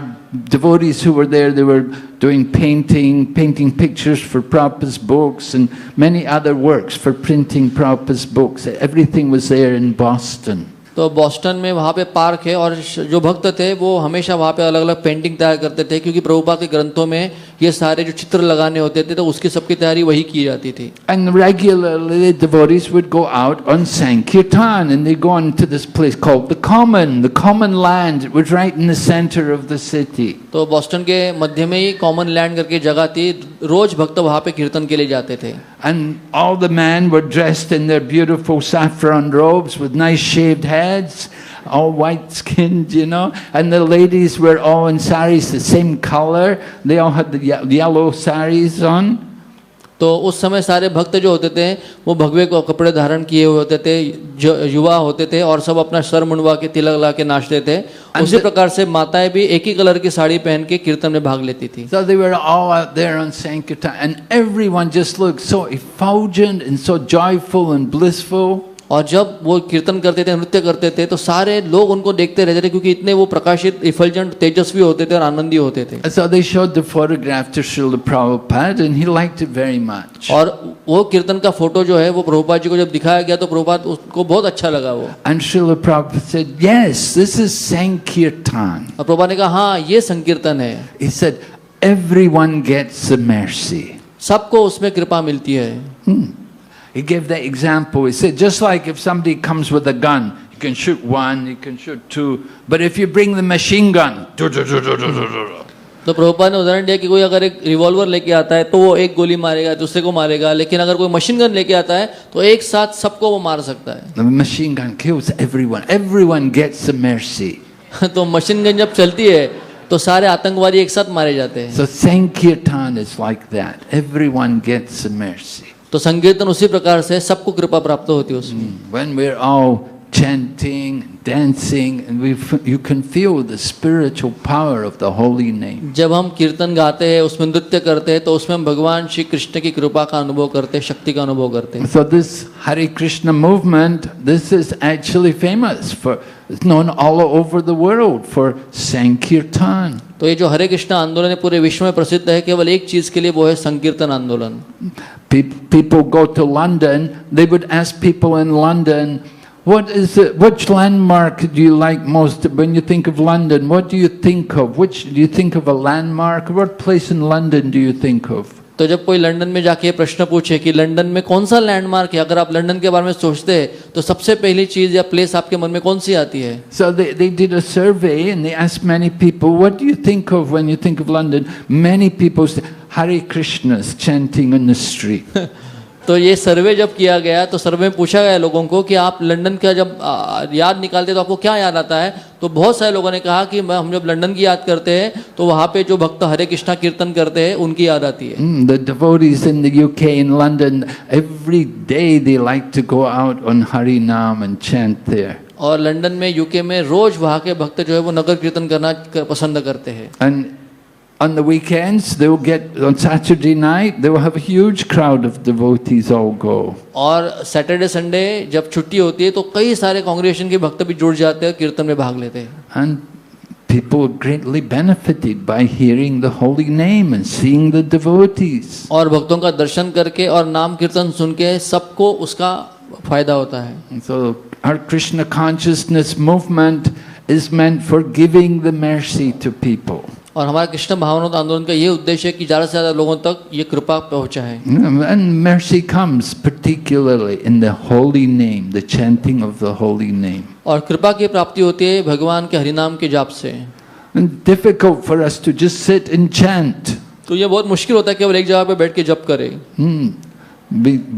devotees who were there. They were doing painting pictures for Prabhupada's books and many other works for printing Prabhupada's books. Everything was there in Boston. तो Boston में वहाँ पे park है और जो भक्त थे वो हमेशा वहाँ पे अलग अलग पेंटिंग तैयार करते थे, क्योंकि प्रभुपाद के ग्रंथों में ये सारे जो चित्र लगाने होते थे तो उसकी सबकी तैयारी वही की जाती थी। And regularly the devotees would go out on Sankirtan, and they go on to this place called the Common Land. It was right in the center of the city. तो बॉस्टन के मध्य में ही कॉमन लैंड करके जगह थी, रोज भक्त वहाँ पे कीर्तन के लिए जाते थे। And all the men were dressed in their beautiful saffron robes with nice shaved heads, all white skinned, you know, and the ladies were all in saris the same color. They all had the yellow saris on. तो उस समय सारे भक्त जो होते थे वो भगवे को कपड़े धारण किए हुए होते थे, जो युवा होते थे और सब अपना सर मुंडवा के तिलक ला के नाचते थे। उसी प्रकार से माताएं भी एक ही कलर की साड़ी पहन के कीर्तन में भाग लेती थी। So they were all out there on Sankirtan, and everyone just looked so effulgent and so joyful and blissful. और जब वो कीर्तन करते थे, नृत्य करते थे, तो सारे लोग उनको देखते रहते थे क्योंकि इतने वो प्रकाशित, इफल्जेंट, तेजस्वी होते थे और आनंदी होते थे। So they showed the photograph to Srila Prabhupada, and he liked it very much. और वो कीर्तन का फोटो जो है वो प्रभुपाद जी को जब दिखाया गया तो प्रभुपाद उसको बहुत अच्छा लगा वो। And Srila Prabhupada said, "Yes, this is Sankirtan." और प्रभुपाद ने कहा हाँ ये संकीर्तन है। He said, "Everyone gets the mercy." सबको उसमें कृपा मिलती है। He gave the example. He said, just like if somebody comes with a gun, you can shoot one, you can shoot two, but if you bring the machine gun, तो प्रभुपाद ने उदाहरण दिया कि कोई अगर एक रिवॉल्वर लेके आता है तो वो एक गोली मारेगा, दूसरे को मारेगा, लेकिन अगर कोई मशीन गन लेके आता है तो एक साथ सबको वो मार सकता है। the machine gun kills everyone. Everyone gets the mercy. तो मशीन गन जब चलती है तो सारे आतंकवादी एक साथ मारे जाते हैं। So Sankirtan is like that. Everyone gets the mercy. तो संकीर्तन उसी प्रकार से सबको कृपा प्राप्त होती है उसमें। When we're all chanting, dancing, and you can feel the spiritual power of the holy name. जब हम कीर्तन गाते हैं, उसमें नृत्य करते हैं, तो उसमें हम भगवान श्री कृष्ण की कृपा का अनुभव करते हैं, शक्ति का अनुभव करते हैं। So this Hare Krishna movement, this is actually famous for, it's known all over the world for Sankirtan. तो ये जो हरे कृष्ण आंदोलन है पूरे विश्व में प्रसिद्ध है केवल एक चीज के लिए, वो है संकीर्तन आंदोलन। People go to London, they would ask people in London, which landmark do you like most? When you think of London, what do you think of? Do you think of a landmark? What place in London do you think of? तो जब कोई London में जाके प्रश्न पूछे कि London में कौन सा लैंडमार्क है, अगर आप लंदन के बारे में सोचते हैं तो सबसे पहली चीज या प्लेस आपके मन में कौन सी आती है? So they did a survey and they asked many people, what do you think of when you think of London? Many people said, Hare Krishnas chanting on the street. तो ये सर्वे जब किया गया तो सर्वे में पूछा गया लोगों को कि आप लंदन का जब याद निकालते तो आपको क्या याद आता है, तो बहुत सारे लोगों ने कहा कि हम जब लंदन की याद करते हैं तो वहाँ पे जो भक्त हरे कृष्णा कीर्तन करते हैं उनकी याद आती है। The devotees in the UK, in London, every day they like to go out on Hari Nam and chant there. और लंदन में यूके में रोज वहाँ के भक्त जो है वो नगर कीर्तन करना पसंद करते हैं। And on the weekends, they will get, on Saturday night, they will have a huge crowd of devotees all go. और सैटरडे संडे जब छुट्टी होती है तो कई सारे कांग्रेगेशन के भक्त भी जुड़ जाते हैं, कीर्तन में भाग लेते हैं। And people are greatly benefited by hearing the holy name and seeing the devotees. और भक्तों का दर्शन करके और नाम कीर्तन सुन के सबको उसका फायदा होता है। And so our Krishna consciousness movement is meant for giving the mercy to people. और हमारा कृष्ण भावना आंदोलन का ये उद्देश्य है कि ज़्यादा से ज़्यादा लोगों तक ये कृपा पहुँचाए। And mercy comes particularly in the holy name, the chanting of the holy name. और कृपा की प्राप्ति होती है भगवान के हरिनाम के जाप से। And difficult for us to just sit and chant. तो ये बहुत मुश्किल होता है केवल एक जगह पे बैठ के जप करें।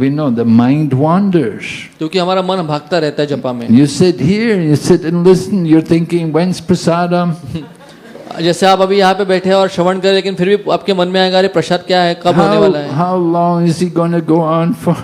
We know the mind wanders. क्योंकि हमारा मन भागता रहता है जपा में। You sit here, you sit and listen, you're thinking, when's prasadam? जैसे आप अभी यहाँ पे बैठे हैं और श्रवण करें, लेकिन फिर भी आपके मन में आएगा अरे प्रसाद क्या है, कब होने वाला है, How long is he going to go on for?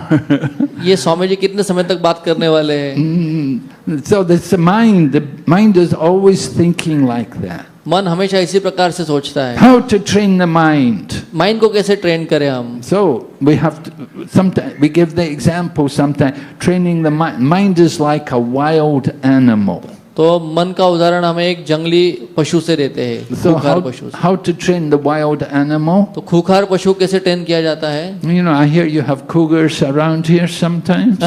ये स्वामी जी कितने समय तक बात करने वाले हैं। So that's the mind is always thinking like that. मन हमेशा इसी प्रकार से सोचता है। How to train the mind? Mind को कैसे ट्रेन करें हम? So we have to, sometimes we give the example, sometimes training the mind is like a wild animal. तो मन का उदाहरण हमें एक जंगली पशु से देते हैं, So खूंखार पशु से। how to train the wild animal? तो खूंखार पशु कैसे ट्रेन किया जाता है? You know, I hear you have cougars around here sometimes.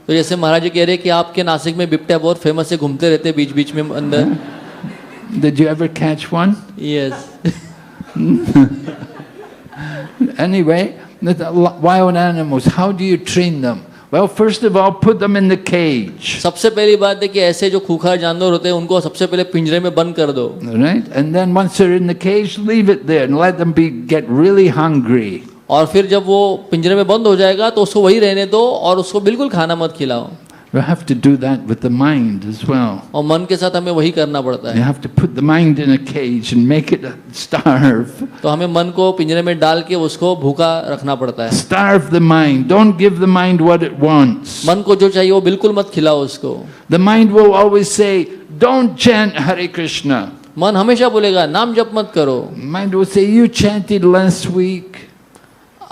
तो जैसे महाराज जी कह रहे हैं कि आपके नासिक में बिबटिया बहुत फेमस है, घूमते रहते हैं बीच बीच में अंदर। Did you ever catch one? Yes. Anyway, the wild animals, how do you train them? Well, first of all, put them in the cage. सबसे पहली बात है कि ऐसे जो खूंखार जानवर होते हैं उनको सबसे पहले पिंजरे में बंद कर दो। Right? And then once they're in the cage, leave it there and let them get really hungry. और फिर जब वो पिंजरे में बंद हो जाएगा तो उसको वही रहने दो और उसको बिल्कुल खाना मत खिलाओ। We have to do that with the mind as well. और मन के साथ हमें वही करना पड़ता You है। have to put the mind in a cage and make it starve. तो हमें मन को पिंजरे में डाल के उसको भूखा रखना पड़ता है। Starve the mind. Don't give the mind what it wants. मन को जो चाहिए वो बिल्कुल मत खिलाओ उसको। The mind will always say, don't chant Hare Krishna. मन हमेशा बोलेगा नाम जप मत करो। Mind will say, you chanted last week.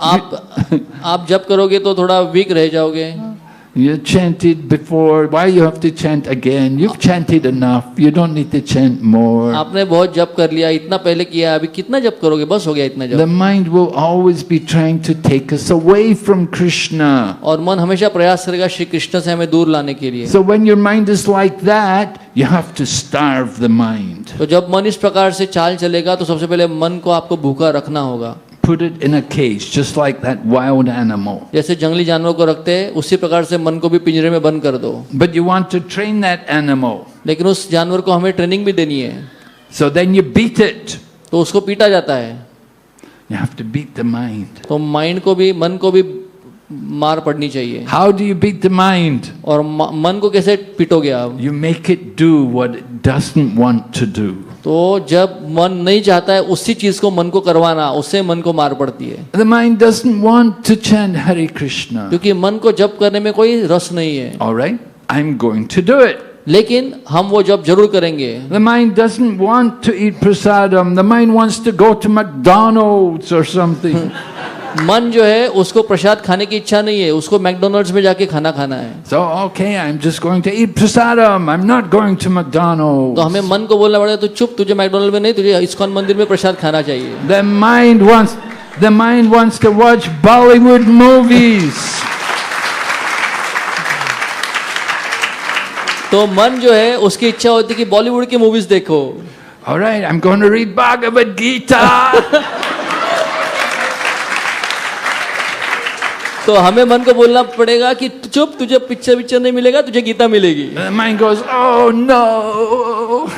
आप जप करोगे तो थोड़ा वीक रह जाओगे। You chanted before. Why you have to chant again? You've chanted enough. You don't need to chant more. आपने बहुत जप कर लिया, इतना पहले किया, अभी कितना जप करोगे, बस हो गया इतना The जप। mind will always be trying to take us away from Krishna. और मन हमेशा प्रयास करेगा श्री कृष्ण से हमें दूर लाने के लिए। So when your mind is like that, you have to starve the mind. तो जब मन इस प्रकार से चाल चलेगा तो सबसे पहले मन को आपको भूखा रखना होगा। Put it in a cage, just like that wild animal. जैसे जंगली जानवर को रखते हैं उसी प्रकार से मन को भी पिंजरे में बंद कर दो। But you want to train that animal. लेकिन उस जानवर को हमें ट्रेनिंग भी देनी है। So then you beat it. तो उसको पीटा जाता है। You have to beat the mind. तो माइंड को भी, मन को भी मार पड़नी चाहिए। How do you beat the mind? और मन को कैसे पीटोगे आप? You make it do what it doesn't want to do. तो जब मन नहीं चाहता है उसी चीज को मन को करवाना, उससे मन को मार पड़ती है। The mind doesn't want to chant Hare Krishna. क्योंकि मन को जप करने में कोई रस नहीं है। All right, I'm going to do it. लेकिन हम वो जप जरूर करेंगे। The mind doesn't want to eat prasadam. The mind wants to go to McDonald's or something. मन जो है उसको प्रसाद खाने की इच्छा नहीं है, उसको मैकडोनल्ड्स में जाके खाना खाना है। So okay, I'm just going to eat prasadam. I'm not going to McDonald's. तो हमें मन को बोलना पड़ेगा, तू चुप, तुझे मैकडोनल्ड में नहीं, तुझे इस्कॉन मंदिर में प्रसाद खाना चाहिए। The mind wants to watch Bollywood movies. तो मन जो है उसकी इच्छा होती है कि बॉलीवुड की मूवीज देखो। All right, I'm going to read Bhagavad Gita. तो हमें मन को बोलना पड़ेगा कि चुप, तुझे पिक्चर नहीं मिलेगा, तुझे गीता मिलेगी। The mind goes, oh no.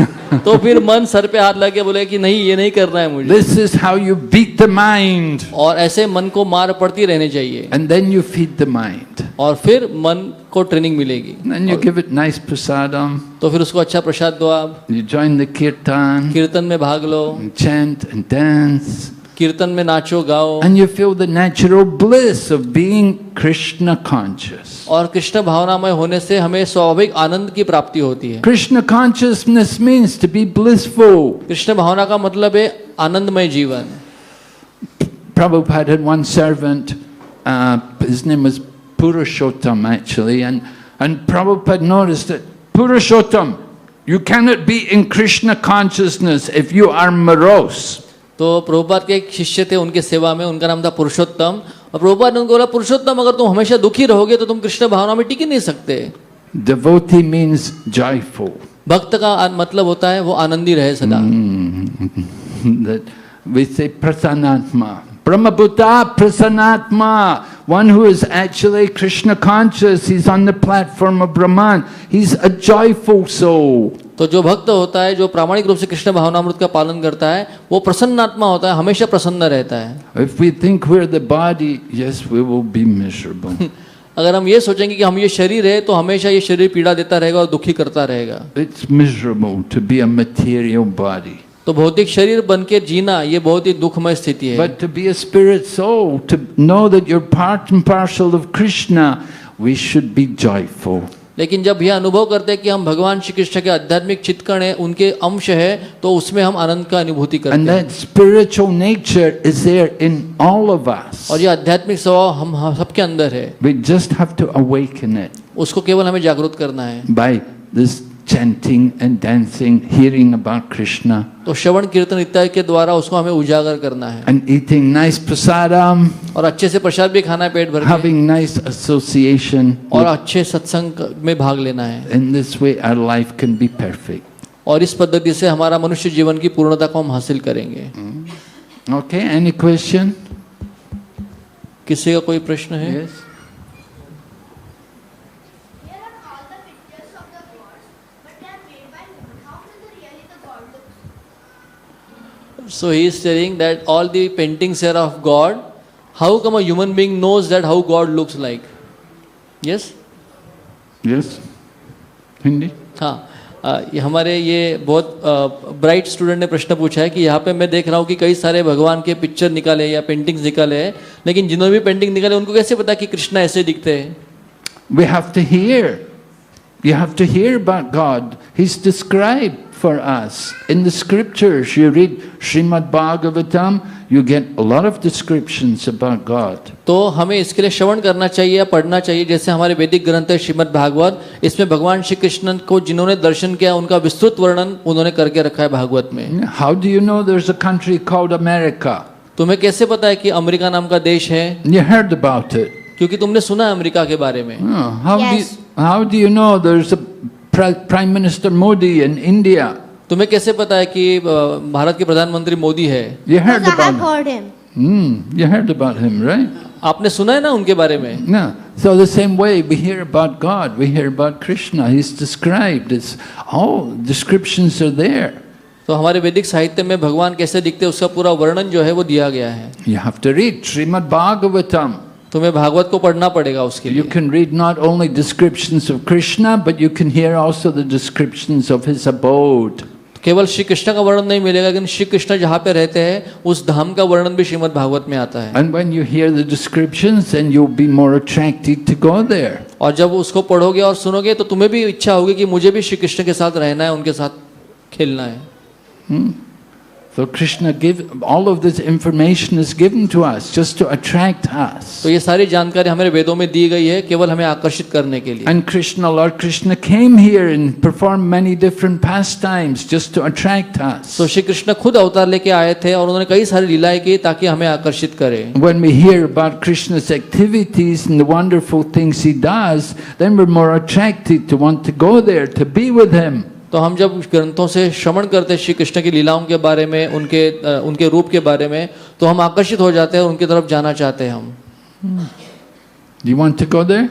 तो फिर मन सर पे हाथ लगे बोले कि नहीं ये नहीं करना है मुझे, This is how you beat the mind. और ऐसे मन को मार पड़ती रहनी चाहिए, And then you feed the mind. और फिर मन को ट्रेनिंग मिलेगी। And then you give it nice prasadam. तो फिर उसको अच्छा प्रसाद दो, आप You join the kirtan, कीर्तन में भाग लो, and chant and dance. कीर्तन में नाचो गाओ, And you feel the natural bliss of being Krishna conscious. और कृष्ण भावनामय होने से हमें स्वाभाविक आनंद की प्राप्ति होती है। Krishna consciousness means to be blissful. Krishna भावना का मतलब है आनंदमय जीवन। Prabhupada had one servant, his name was Purushottam actually, and Prabhupada noticed that, Purushottam, you cannot be in Krishna consciousness if you are morose. तो प्रभुपाद के एक शिष्य थे उनके सेवा में, उनका नाम था पुरुषोत्तम, और प्रभुपाद ने उनको बोला, पुरुषोत्तम अगर तुम हमेशा दुखी रहोगे तो तुम कृष्ण भावना में टिक ही नहीं सकते। Devotee means joyful. भक्त का मतलब होता है वो आनंदी रहे सदा। That we say prasanatma. Brahmabhuta prasanatma. One who is actually Krishna conscious, he's on the platform of Brahman. He's a joyful soul. तो जो भक्त होता है, जो प्रामाणिक रूप से कृष्ण भावनामृत का पालन करता है, वो प्रसन्न आत्मा होता है, हमेशा प्रसन्न रहता है। If we think we're the body, yes, we will be miserable. अगर हम ये सोचेंगे कि हम ये शरीर है, तो हमेशा ये शरीर पीड़ा देता रहेगा और दुखी करता रहेगा। It's miserable to be a material body. तो भौतिक शरीर बन के जीना ये बहुत ही दुखमय स्थिति है। But to be a spirit soul, to know that you're part and parcel of Krishna, we should be joyful. लेकिन जब यह अनुभव करते हैं कि हम भगवान श्री कृष्ण के आध्यात्मिक चित्कण है, उनके अंश है, तो उसमें हम आनंद का अनुभूति करते And हैं। that spiritual nature is there in all of us. और ये आध्यात्मिक स्वभाव हम सबके अंदर है, We just have to awaken it उसको केवल हमें जागरूक करना है। by this chanting and dancing, hearing about Krishna, तो श्रवण कीर्तन इत्यादि के द्वारा उसको हमें उजागर करना है, and eating nice prasadam, और अच्छे से प्रसाद भी खाना है पेट भर के, having nice association. और अच्छे सत्संग में भाग लेना है। In this way, our life can be perfect. और इस पद्धति से हमारा मनुष्य जीवन की पूर्णता को हम हासिल करेंगे। Okay, any question? किसी का कोई प्रश्न है? Yes. Here are all the pictures of the gods, but they are made by human. How does really the god look? So he is telling that all the paintings here of God, how come a human being knows that how God looks like? Yes? Yes. Hindi? हाँ, ये हमारे ये बहुत bright student ने प्रश्न पूछा है कि यहाँ पे मैं देख रहा हूँ कि कई सारे भगवान के पिक्चर निकाले या पेंटिंग्स निकाले हैं, लेकिन जिन्होंने भी पेंटिंग निकाले उनको कैसे पता कि कृष्णा ऐसे दिखते हैं? We have to hear. You have to hear about God. He's described for us. In the scriptures, you read Srimad Bhagavatam, you get a lot of descriptions about God. तो हमें इसके लिए श्रवण करना चाहिए या पढ़ना चाहिए, जैसे हमारे वैदिक ग्रंथ है श्रीमद् भागवत, इसमें भगवान श्री कृष्ण को जिन्होंने दर्शन किया उनका विस्तृत वर्णन उन्होंने करके रखा है भागवत में। How do you know there's a country called America? तुम्हें कैसे पता है कि अमेरिका नाम का देश है? You heard about it. क्योंकि तुमने सुना है अमेरिका के बारे में। Oh, Yes. how do you know there's a Prime Minister Modi in India? तुम्हें कैसे पता है कि भारत के प्रधानमंत्री मोदी है? You heard Because I have about heard him. him. You heard about him, right? आपने सुना है ना उनके बारे में? No. So the same way we hear about God, we hear about Krishna. He's described. It's all descriptions are there. तो हमारे वैदिक साहित्य में भगवान कैसे दिखते हैं उसका पूरा वर्णन जो है वो दिया गया है। You have to read Srimad Bhagavatam. तुम्हें भागवत को पढ़ना पड़ेगा उसके You लिए। can read not only descriptions of Krishna, but you can hear also the descriptions of his abode. केवल श्री कृष्ण का वर्णन नहीं मिलेगा, लेकिन श्री कृष्ण जहाँ पे रहते हैं उस धाम का वर्णन भी श्रीमद् भागवत में आता है। And when you hear the descriptions, then you'll be more attracted to go there. और जब उसको पढ़ोगे और सुनोगे तो तुम्हें भी इच्छा होगी कि मुझे भी श्री कृष्ण के साथ रहना है, उनके साथ खेलना है। So Krishna all of this information is given to us just to attract us. तो ये सारी जानकारी हमारे वेदों में दी गई है केवल हमें आकर्षित करने के लिए। And Krishna, Lord Krishna came here and performed many different pastimes just to attract us. तो श्री कृष्ण खुद अवतार लेके आए थे और उन्होंने कई सारी लीलाएं की ताकि हमें आकर्षित करें। When we hear about Krishna's activities and the wonderful things he does, then we're more attracted to want to go there, to be with him. तो हम जब ग्रंथों से श्रवण करते हैं श्री कृष्ण की लीलाओं के बारे में, उनके रूप के बारे में, तो हम आकर्षित हो जाते हैं और उनकी तरफ जाना चाहते हैं हम। Do you want to go there?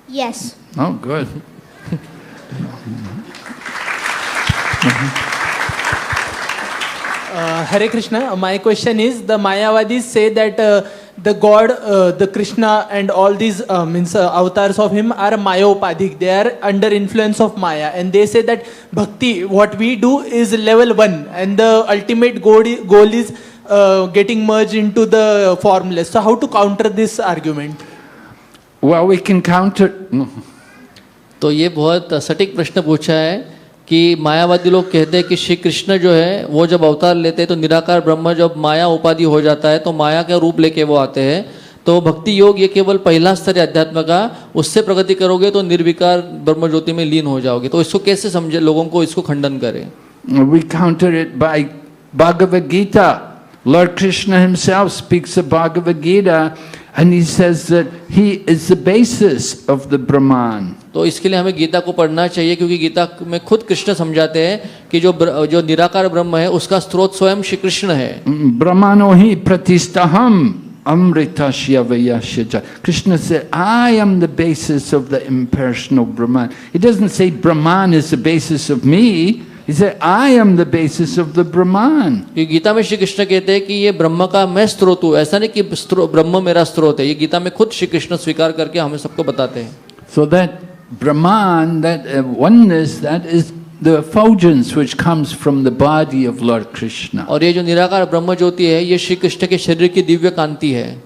Yes. Oh, good. Hare Krishna. My question is, the Mayavadis say that the God, the Krishna and all these avatars of him are Mayopadhik. They are under influence of Maya. And they say that Bhakti, what we do is level 1. And the ultimate goal is getting merged into the formless. So how to counter this argument? Well, we can counter. No. तो ये बहुत सटीक प्रश्न पूछा है कि मायावादी लोग कहते हैं कि श्री कृष्ण जो है वो जब अवतार लेते हैं तो निराकार ब्रह्म जब माया उपाधि हो जाता है तो माया का रूप लेके वो आते हैं। तो भक्ति योग ये केवल पहला स्तर है अध्यात्म का, उससे प्रगति करोगे तो निर्विकार ब्रह्म ज्योति में लीन हो जाओगे। तो इसको कैसे समझे, लोगों को इसको खंडन करें? We counter it by Bhagavad Gita. Lord Krishna himself speaks of Bhagavad Gita and he says that he is the basis of the Brahman. तो इसके लिए हमें गीता को पढ़ना चाहिए क्योंकि गीता में खुद कृष्ण समझाते हैं कि जो निराकार ब्रह्म है उसका स्रोत स्वयं श्री कृष्ण है। Brahmano hi pratistaham amritasya vayasya. Krishna said, I am the basis of the impersonal Brahman. He doesn't say Brahman is the basis of me. He said, I am the basis of the Brahman. ये गीता में श्री कृष्ण कहते हैं कि ये ब्रह्म का मैं स्रोत हूँ, ऐसा नहीं कि ब्रह्म मेरा स्रोत है। ये गीता में खुद श्री कृष्ण स्वीकार करके हमें सबको बताते हैं। So that Brahman, that oneness, that is the effulgence which comes from the body of Lord Krishna. और ये जो निराकार ब्रह्म ज्योति है ये श्री कृष्ण के शरीर की दिव्य कांति है।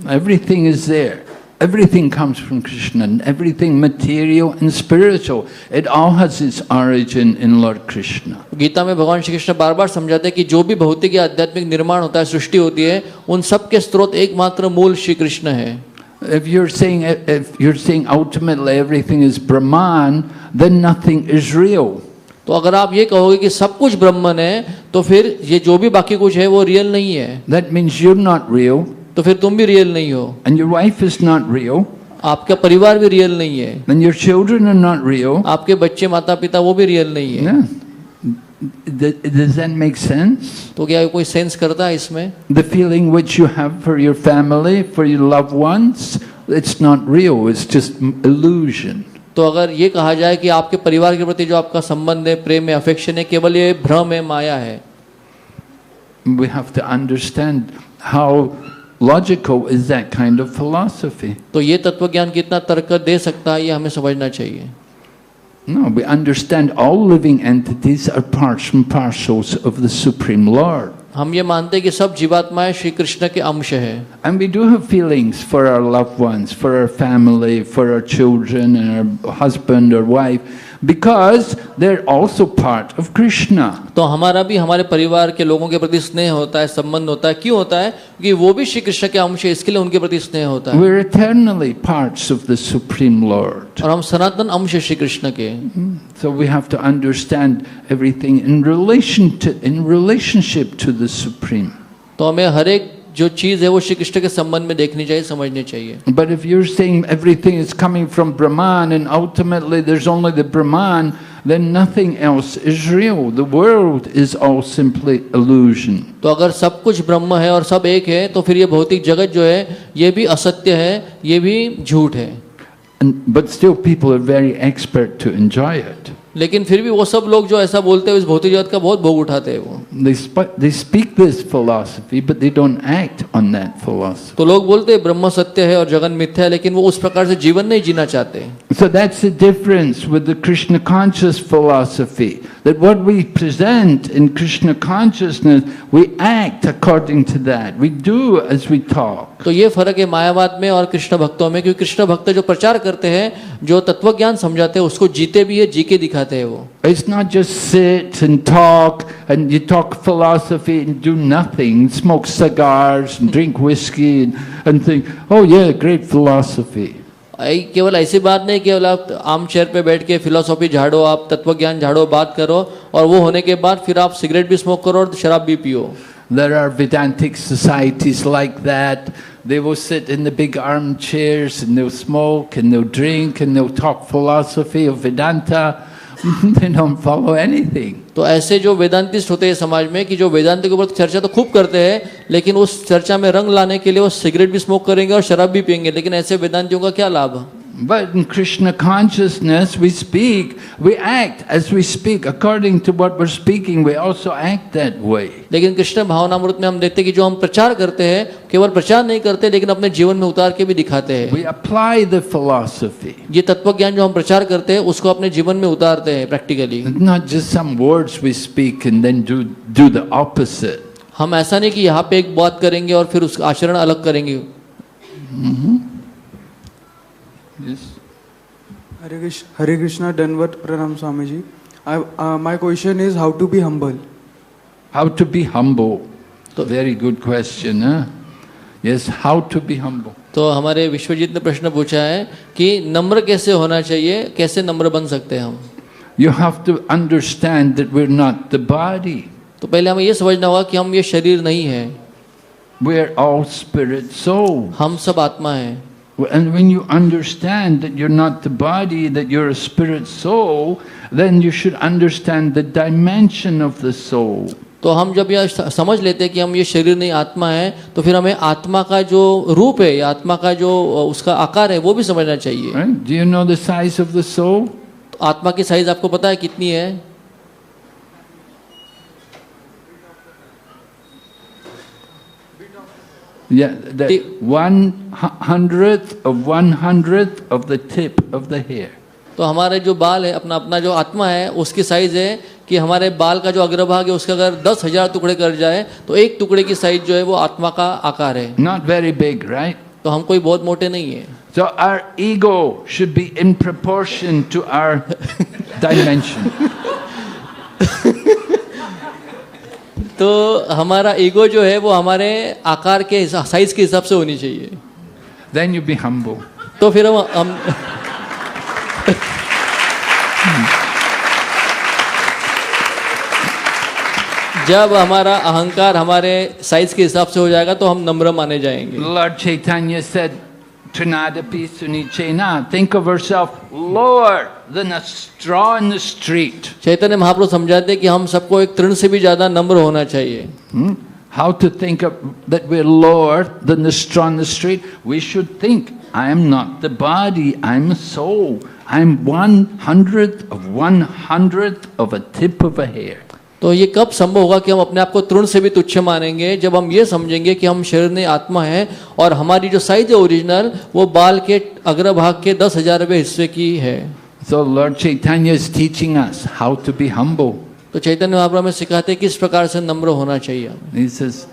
Everything is there. Everything comes from Krishna, and everything material and spiritual. It all has its origin in Lord Krishna. Gita में भगवान श्री कृष्ण बार बार समझाते हैं कि जो भी भौतिक या आध्यात्मिक निर्माण होता है, सृष्टि होती है, उन सब के स्रोत एकमात्र मूल श्री कृष्ण है। If you're saying ultimately everything is Brahman, then nothing is real. तो अगर आप ये कहोगे कि सब कुछ ब्रह्मन है तो फिर ये जो भी बाकी कुछ है वो रियल नहीं है। That means you're not real. तो फिर तुम भी रियल नहीं हो। And your wife is not real. आपका परिवार भी रियल नहीं है। And your children are not real. आपके बच्चे माता पिता वो भी रियल नहीं है। Yeah. Does that make sense? तो क्या कोई सेंस करता है इसमें? The feeling which you have for your family, for your loved ones, it's not real. It's just illusion. तो अगर ये कहा जाए कि आपके परिवार के प्रति जो आपका संबंध है, प्रेम है, अफेक्शन है, केवल ये भ्रम है, माया है। We have to understand how logical is that kind of philosophy. तो ये तत्वज्ञान कितना तर्क दे सकता है ये हमें समझना चाहिए। No, we understand all living entities are parts and parcels of the Supreme Lord. हम ये मानते हैं कि सब जीवात्माएं श्री कृष्ण के अंश है। And we do have feelings for our loved ones, for our family, for our children and our husband or wife, because they're also part of Krishna. तो हमारा भी हमारे परिवार के लोगों के प्रति स्नेह होता है, संबंध होता है। क्यों होता है? क्योंकि वो भी श्री कृष्ण के अंश है, इसके लिए उनके प्रति स्नेह होता है। We're eternally parts of the Supreme Lord. और हम सनातन अंश है श्री कृष्ण के। So we have to understand everything in relationship to the Supreme. तो हमें हर एक जो चीज है वो श्री कृष्ण के संबंध में देखनी चाहिए, समझनी चाहिए। But if you're saying everything is coming from Brahman and ultimately there's only the Brahman, then nothing else is real. The world is all simply illusion. तो अगर सब कुछ ब्रह्म है और सब एक है तो फिर ये भौतिक जगत जो है ये भी असत्य है, ये भी झूठ है। But still people are very expert to enjoy it. लेकिन फिर भी वो सब लोग जो ऐसा बोलते हैं इस भौतिक जगत का बहुत भोग उठाते हैं वो। They speak this philosophy, but they don't act on that philosophy. तो लोग बोलते हैं ब्रह्म सत्य है और जगत मिथ्या है, लेकिन वो उस प्रकार से जीवन नहीं जीना चाहते। So that's the difference with the Krishna conscious philosophy. That what we present in Krishna consciousness, we act according to that. We do as we talk. तो ये फर्क है मायावाद में और कृष्ण भक्तों में, क्योंकि कृष्ण भक्त जो प्रचार करते हैं, जो तत्वज्ञान समझाते हैं, उसको जीते भी है, जी के दिखाते हैं वो। It's not just sit and talk and you talk philosophy and do nothing, smoke cigars and drink whiskey and think, oh yeah, great philosophy. केवल ऐसी बात नहीं, केवल आप आम चेयर पे बैठ के फिलोसॉफी झाड़ो, आप तत्वज्ञान झाड़ो, बात करो, और वो होने के बाद फिर आप सिगरेट भी स्मोक करो और शराब भी पियो। There are Vedantic societies like that. They will sit in the big armchairs and they'll smoke and they'll drink and they'll talk philosophy of Vedanta. They don't follow anything. तो ऐसे जो वेदांतिस्ट होते हैं समाज में कि जो वेदांत के ऊपर चर्चा तो खूब करते हैं, लेकिन उस चर्चा में रंग लाने के लिए वो सिगरेट भी स्मोक करेंगे और शराब भी पिएंगे, लेकिन ऐसे वेदांतियों का क्या लाभ? But in Krishna consciousness, we speak, we act as we speak. According to what we're speaking, we also act that way. लेकिन कृष्ण भावनामृत में हम देखते हैं कि जो हम प्रचार करते हैं केवल प्रचार नहीं करते लेकिन अपने जीवन में उतार के भी दिखाते हैं। We apply the philosophy. ये तत्व ज्ञान जो हम प्रचार करते हैं उसको अपने जीवन में उतारते हैं practically. It's not just some words we speak and then do the opposite. हम ऐसा नहीं कि यहाँ पे एक बात करेंगे और फिर उसका आचरण अलग करेंगे। Yes. Hare Krishna, Danvat Pranam Swamiji. My question is how to be humble. How to be humble? Very good question, huh? Yes, how to be humble. तो हमारे विश्वजीत ने प्रश्न पूछा है कि नम्र कैसे होना चाहिए, कैसे नम्र बन सकते हैं हम। You have to understand that we're not the body. तो पहले हमें ये समझना होगा कि हम ये शरीर नहीं है, We're all spirit soul. हम सब आत्मा हैं। And when you understand that you're not the body, that you're a spirit soul, then you should understand the dimension of the soul. तो हम जब यह समझ लेते हैं कि हम ये शरीर नहीं आत्मा है, तो फिर हमें आत्मा का जो रूप है या आत्मा का जो उसका आकार है वो भी समझना चाहिए। Right? Do you know the size of the soul? तो आत्मा की साइज आपको पता है कितनी है? Yeah, the 1/100th of the tip of the hair. तो हमारे जो बाल है अपना जो आत्मा है उसकी साइज है कि हमारे बाल का जो अग्रभाग है उसका अगर 10,000 टुकड़े कर जाए तो एक टुकड़े की साइज जो है वो आत्मा का आकार है। Not very big, right? तो हम कोई बहुत मोटे नहीं है। So our ego should be in proportion to our dimension. तो हमारा ईगो जो है वो हमारे आकार के साइज के हिसाब से होनी चाहिए। Then you be humble. तो फिर हम जब हमारा अहंकार हमारे साइज के हिसाब से हो जाएगा तो हम नम्र माने जाएंगे। Lord Chaitanya said, Trinadapi Sunichena, think of yourself lower than a straw in the street. Chaitanya Mahaprabhu समझाते हैं कि हम सबको एक तृण से भी ज्यादा नम्र होना चाहिए। How to think of that we're lower than the straw in the street? We should think, I am not the body, I'm a soul. I'm 1/100th of a tip of a hair. तो ये कब संभव होगा कि हम अपने आप को तृण से भी तुच्छ मानेंगे? जब हम ये समझेंगे कि हम शरीर नहीं आत्मा है और हमारी जो साइज है ओरिजिनल वो बाल के अग्रभाग के 10,000वें हिस्से की है। So Lord Chaitanya is teaching us how to be humble. तो चैतन्य महाप्रभु हमें सिखाते हैं किस प्रकार से नम्र होना चाहिए। He says,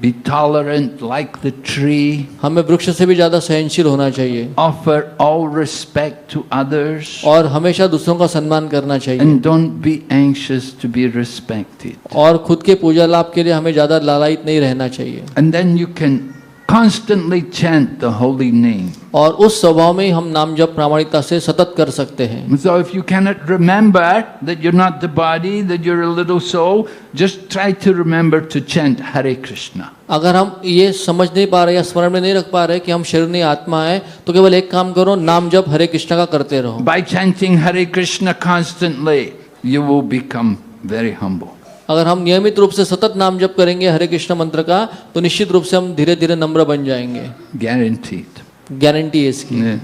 be tolerant like the tree. हमें वृक्ष से भी ज्यादा सहनशील होना चाहिए। Offer all respect to others. और हमेशा दूसरों का सम्मान करना चाहिए। And don't be anxious to be respected. और खुद के पूजा लाभ के लिए हमें ज्यादा लालायित नहीं रहना चाहिए। And then you can constantly chant the holy name. और उस स्वभाव में हम नाम जप प्रामाणिकता से सतत कर सकते हैं। So if you cannot remember that you're not the body, that you're a little soul, just try to remember to chant Hare Krishna. अगर हम ये समझ नहीं पा रहे या स्मरण में नहीं रख पा रहे कि हम शरीर नहीं आत्मा है तो केवल एक काम करो, नाम जप हरे कृष्णा का करते रहो। By chanting Hare Krishna constantly, you will become very humble. अगर हम नियमित रूप से सतत नाम जप करेंगे हरे कृष्ण मंत्र का तो निश्चित रूप से हम धीरे धीरे नम्र बन जाएंगे। Guaranteed. गारंटी है इसकी। Yeah.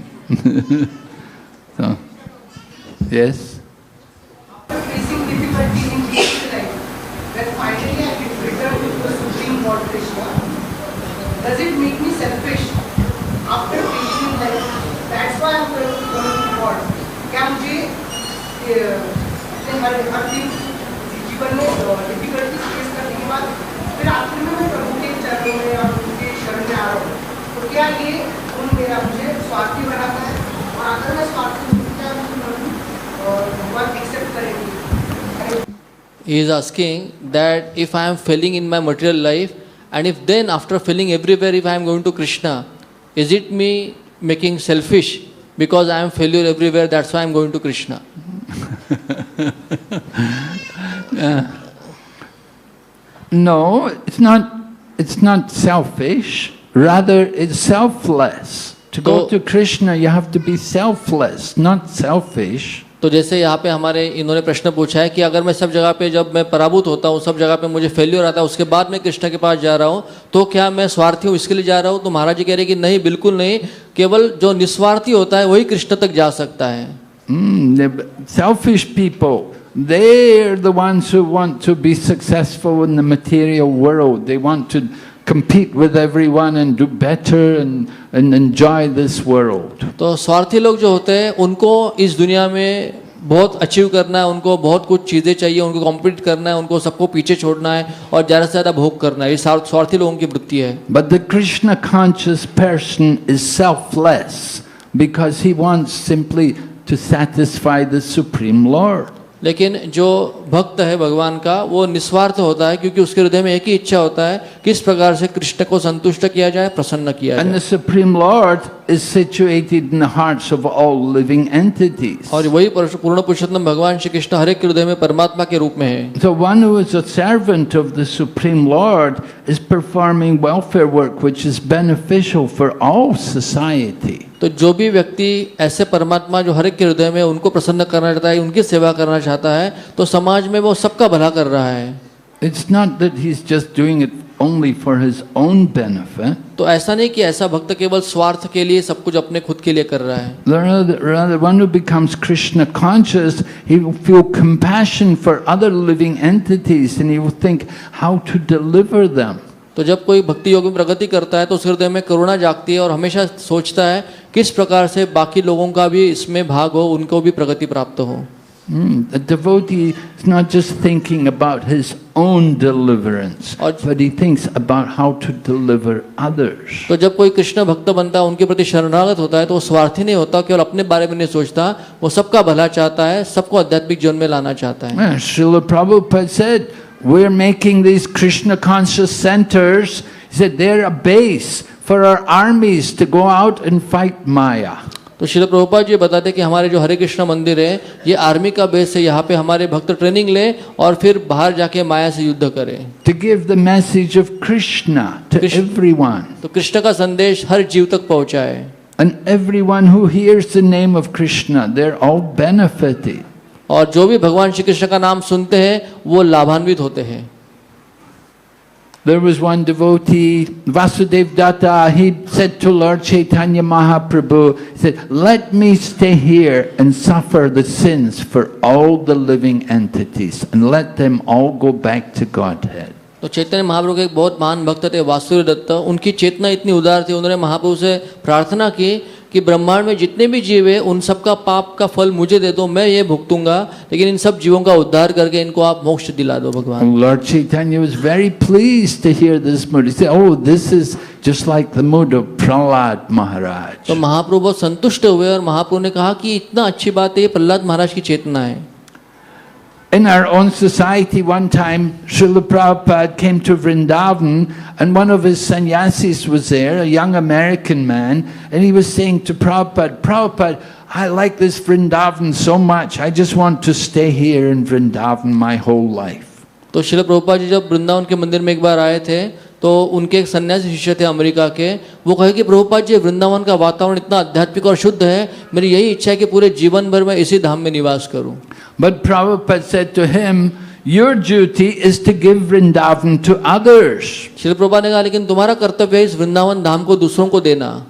So, yes. Facing difficulty in daily life, when finally I return to the Supreme Lord Krishna, does it make me selfish after facing life? That's why I'm going to God. क्या मुझे हर दिन जीवन में difficulty face करने के बाद फिर आखिर में मैं प्रभु के चरणों में और उनके शरण में आ रहा हूँ, तो क्या ये उन मेरा मुझे स्वार्थी बनाता है? और अगर मैं स्वार्थी हूँ क्या भगवान एक्सेप्ट करेंगे? He is asking that if I am failing in my material life and if then after failing everywhere if I am going to Krishna, is it me making selfish because I am failure everywhere, that's why I am going to Krishna? No, it's not selfish. Rather, it's selfless. To go to Krishna, you have to be selfless, not selfish. तो जैसे यहाँ पे हमारे इन्होंने प्रश्न पूछा है कि अगर मैं सब जगह पे जब मैं पराभूत होता हूँ, सब जगह पे मुझे फेल्योर आता है, उसके बाद मैं कृष्ण के पास जा रहा हूँ, तो क्या मैं स्वार्थी हूँ इसके लिए जा रहा हूँ? तो महाराज जी कह रहे हैं कि नहीं, बिल्कुल नहीं, केवल जो निस्वार्थी होता है वही कृष्ण तक जा सकता है। The selfish people, they're the ones who want to be successful in the material world. They want to compete with everyone and do better and enjoy this world. तो स्वार्थी लोग जो होते हैं उनको इस दुनिया में बहुत अचीव करना है, उनको बहुत कुछ चीज़ें चाहिए, उनको कॉम्पीट करना है, उनको सबको पीछे छोड़ना है और ज़्यादा से ज़्यादा भोग करना है। ये स्वार्थी लोगों की वृत्ति है। But the Krishna conscious person is selfless because he wants simply to satisfy the Supreme Lord. लेकिन जो भक्त है भगवान का वो निस्वार्थ होता है, क्योंकि उसके हृदय में एक ही इच्छा होता है, किस प्रकार से कृष्ण को संतुष्ट किया जाए, प्रसन्न किया And जाए। the Supreme Lord is situated in the hearts of all living entities. और वही पूर्ण पुरुषोत्तम भगवान श्री कृष्ण हर एक के हृदय में परमात्मा के रूप में है। So one who is a servant of the Supreme Lord is performing welfare work which is beneficial for all society. तो जो भी व्यक्ति ऐसे परमात्मा जो हर एक के हृदय में उनको प्रसन्न करना चाहता है, उनकी सेवा करना चाहता है, तो समाज में वो सबका भला कर रहा है। It's not that he's just doing it only for his own benefit. तो ऐसा नहीं कि ऐसा भक्त केवल स्वार्थ के लिए सब कुछ अपने खुद के लिए कर रहा है। Rather, one who becomes Krishna conscious, he will feel compassion for other living entities and he will think how to deliver them. तो जब कोई भक्ति योग में प्रगति करता है तो उस हृदय में करुणा जागती है और हमेशा सोचता है किस प्रकार से बाकी लोगों का भी इसमें भाग हो, उनको भी प्रगति प्राप्त हो। The devotee is not just thinking about his own deliverance, but he thinks about how to deliver others. तो जब कोई कृष्ण भक्त बनता है, उनके प्रति शरणागत होता है, तो वो स्वार्थी नहीं होता, केवल अपने बारे में नहीं सोचता, वो सबका भला चाहता है, सबको आध्यात्मिक जीवन में लाना चाहता है। Srila Prabhupada said, we're making these Krishna conscious centers. He said they're a base for our armies to go out and fight Maya. तो श्रील प्रभुपाद जी बताते हैं कि हमारे जो हरे कृष्ण मंदिर है ये आर्मी का बेस है, यहाँ पे हमारे भक्त ट्रेनिंग ले और फिर बाहर जाके माया से युद्ध करें। To give the message of Krishna to everyone. तो कृष्ण का संदेश हर जीव तक पहुँचाए। And everyone who hears the name of Krishna, they're all benefited. और जो भी भगवान श्री कृष्ण का नाम सुनते हैं वो लाभान्वित होते हैं। There was one devotee, Vasudev Datta, he said to Lord Chaitanya Mahaprabhu, he said, let me stay here and suffer the sins for all the living entities and let them all go back to Godhead. तो चैतन्य महाप्रभु के एक बहुत महान भक्त थे वासुदेव दत्त, उनकी चेतना इतनी उदार थी, उन्होंने महाप्रभु से प्रार्थना की कि ब्रह्मांड में जितने भी जीव है उन सबका पाप का फल मुझे दे दो, मैं ये भुगतूंगा, लेकिन इन सब जीवों का उद्धार करके इनको आप मोक्ष दिला दो भगवान। Lord Chaitanya was very pleased to hear this mood. He said, oh, this is just like the mood of Prahlad Maharaj. तो महाप्रभु बहुत संतुष्ट हुए और महाप्रभु ने कहा कि इतना अच्छी बात है, ये प्रहलाद महाराज की चेतना है। In our own society, one time, Srila Prabhupada came to Vrindavan and one of his sannyasis was there, a young American man, and he was saying to Prabhupada, Prabhupada, I like this Vrindavan so much, I just want to stay here in Vrindavan my whole life. तो श्रील प्रभुपाद जी जब वृंदावन के मंदिर में एक बार आए थे तो उनके एक सन्यासी शिष्य थे अमेरिका के, वो कहे कि प्रभुपाद जी वृंदावन का वातावरण इतना आध्यात्मिक और शुद्ध है, मेरी यही इच्छा है कि पूरे जीवन भर मैं इसी धाम में निवास करूं। But Prabhupada said to him, your duty is to give Vrindavan to others. Srila Prabhupada ने कहा लेकिन तुम्हारा कर्तव्य है इस वृंदावन धाम को दूसरों को देना।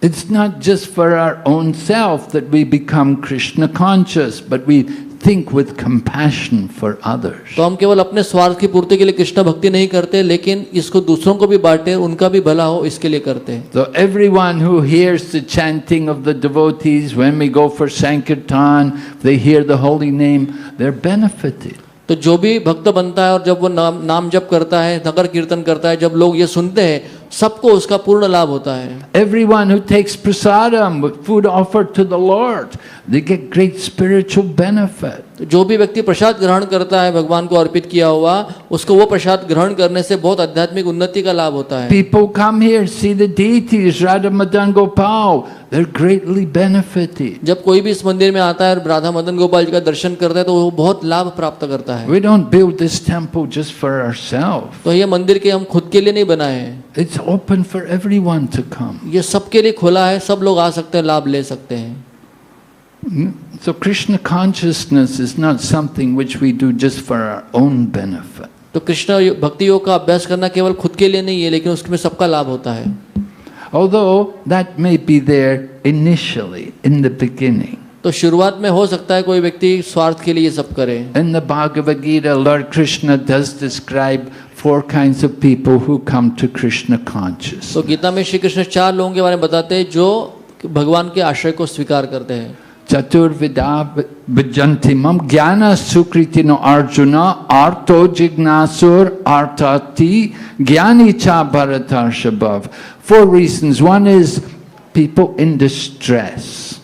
It's not just for our own self that we become Krishna conscious, but we think with compassion for others. तो हम केवल अपने स्वार्थ की पूर्ति के लिए कृष्ण भक्ति नहीं करते, लेकिन इसको दूसरों को भी बांटे, उनका भी भला हो इसके लिए करते हैं। So everyone who hears the chanting of the devotees, when we go for Sankirtan, they hear the holy name, they're benefited. तो जो भी भक्त बनता है और जब वो नाम जप करता है, नगर कीर्तन करता है, जब लोग ये सुनते हैं, सबको उसका पूर्ण लाभ होता है। Everyone who takes prasadam, food offered to the Lord, they get great spiritual benefit. जो भी व्यक्ति प्रसाद ग्रहण करता है भगवान को अर्पित किया हुआ, उसको वो प्रसाद ग्रहण करने से बहुत आध्यात्मिक उन्नति का लाभ होता है। People come here, see the deities, Radha Madan Gopal, they're greatly benefited. जब कोई भी इस मंदिर में आता है और राधा मदन गोपाल जी का दर्शन करता है तो वो बहुत लाभ प्राप्त करता है। We don't build this temple just for ourselves. तो ये मंदिर के हम खुद के लिए नहीं बनाए हैं, It's open for everyone to come. ये सबके लिए खुला है, सब लोग आ सकते हैं, लाभ ले सकते हैं। So Krishna consciousness is not something which we do just for our own benefit. तो कृष्ण भक्ति योग का अभ्यास करना केवल खुद के लिए नहीं है, लेकिन उसमें सबका लाभ होता है. Although that may be there initially, in the beginning. तो शुरुआत में हो सकता है कोई व्यक्ति स्वार्थ के लिए ये सब करे. In the Bhagavad Gita, Lord Krishna does describe 4 kinds of people who come to Krishna consciousness. तो गीता में श्री कृष्ण 4 लोगों के बारे में बताते हैं जो भगवान के आश्रय को स्वीकार करते हैं. Chaturvida bhajanti mam jnana sukritino Arjuna arto jignasur artati jnani cha bharatarshavav. 4 reasons. One is people in distress.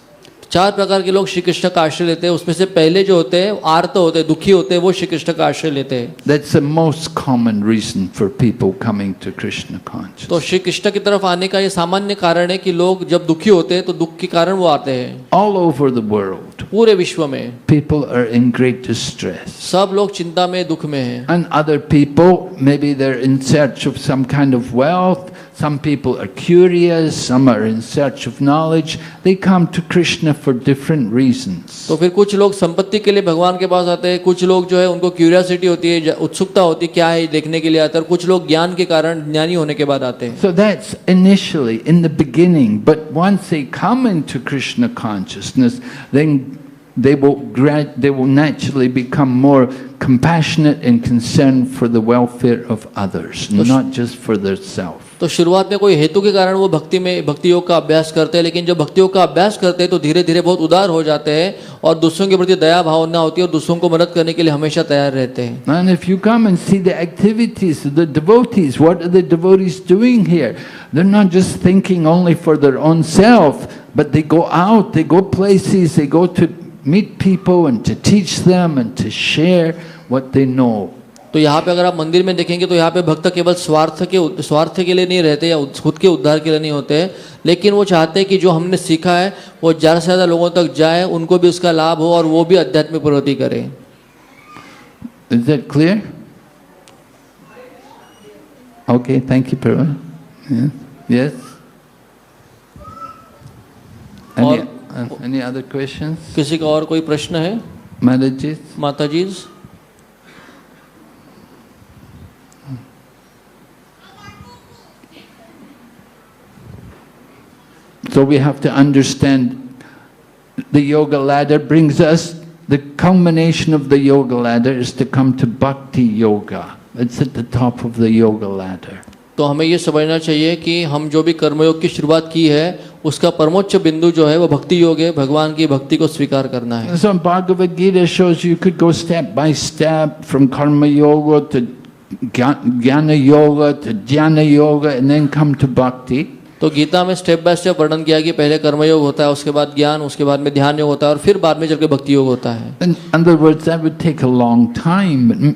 4 प्रकार के लोग श्री कृष्ण का आश्रय लेते हैं. उसमें से पहले जो होते हैं आर्त होते हैं, दुखी होते हैं, वो श्री कृष्ण का आश्रय लेते हैं. That's the most common reason for people coming to Krishna consciousness. तो श्री कृष्ण की तरफ आने का ये सामान्य कारण है कि लोग जब दुखी होते हैं तो दुख के कारण वो आते हैं. All over the world, पूरे विश्व में people are in great distress. सब लोग चिंता में, दुख में हैं. And other people, maybe they're in search of some kind of wealth. Some people are curious, some are in search of knowledge. They come to Krishna for different reasons. तो फिर कुछ लोग संपत्ति के लिए भगवान के पास आते हैं, कुछ लोग जो है उनको क्यूरियोसिटी होती है, उत्सुकता होती है क्या है देखने के लिए आते हैं, और कुछ लोग ज्ञान के कारण ज्ञानी होने के बाद आते हैं. So that's initially, in the beginning. But once they come into Krishna consciousness, then they will naturally become more compassionate and concerned for the welfare of others, not just for themselves. तो शुरुआत में कोई हेतु के कारण वो भक्ति योग का अभ्यास करते हैं, लेकिन जब भक्ति योग का अभ्यास करते हैं तो धीरे धीरे बहुत उदार हो जाते हैं और दूसरों के प्रति दया भावना होती है और दूसरों को मदद करने के लिए हमेशा तैयार रहते हैं. And if you come and see the activities of the devotees, what are the devotees doing here? They're not just thinking only for their own self, but they go out, they go places, they go to meet people and to teach them and to share what they know. तो यहाँ पे अगर आप मंदिर में देखेंगे तो यहाँ पे भक्त केवल स्वार्थ के लिए नहीं रहते या खुद के उद्धार के लिए नहीं होते, लेकिन वो चाहते हैं कि जो हमने सीखा है वो ज़्यादा से ज़्यादा लोगों तक जाए, उनको भी उसका लाभ हो और वो भी आध्यात्मिक प्रगति करें. Is that clear? Okay, thank you, Prabhu. Yes? Any other questions? किसी का और कोई प्रश्न है? Mataji? माताजी. So we have to understand the yoga ladder brings us, the culmination of the yoga ladder is to come to bhakti yoga. It's at the top of the yoga ladder. तो हमें ये समझना चाहिए कि हम जो भी कर्मयोग की शुरुआत की है उसका परमोच्च बिंदु जो है वो भक्ति योग है, भगवान की भक्ति को स्वीकार करना है. So Bhagavad Gita shows you could go step by step from karma yoga to jnana yoga to dhyana yoga and then come to bhakti. तो गीता में स्टेप बाय स्टेप वर्णन किया कि पहले कर्मयोग होता है, उसके बाद ज्ञान, उसके बाद में ध्यान योग होता है और फिर बाद में चल के भक्ति योग होता है. In other words, that would take a long time.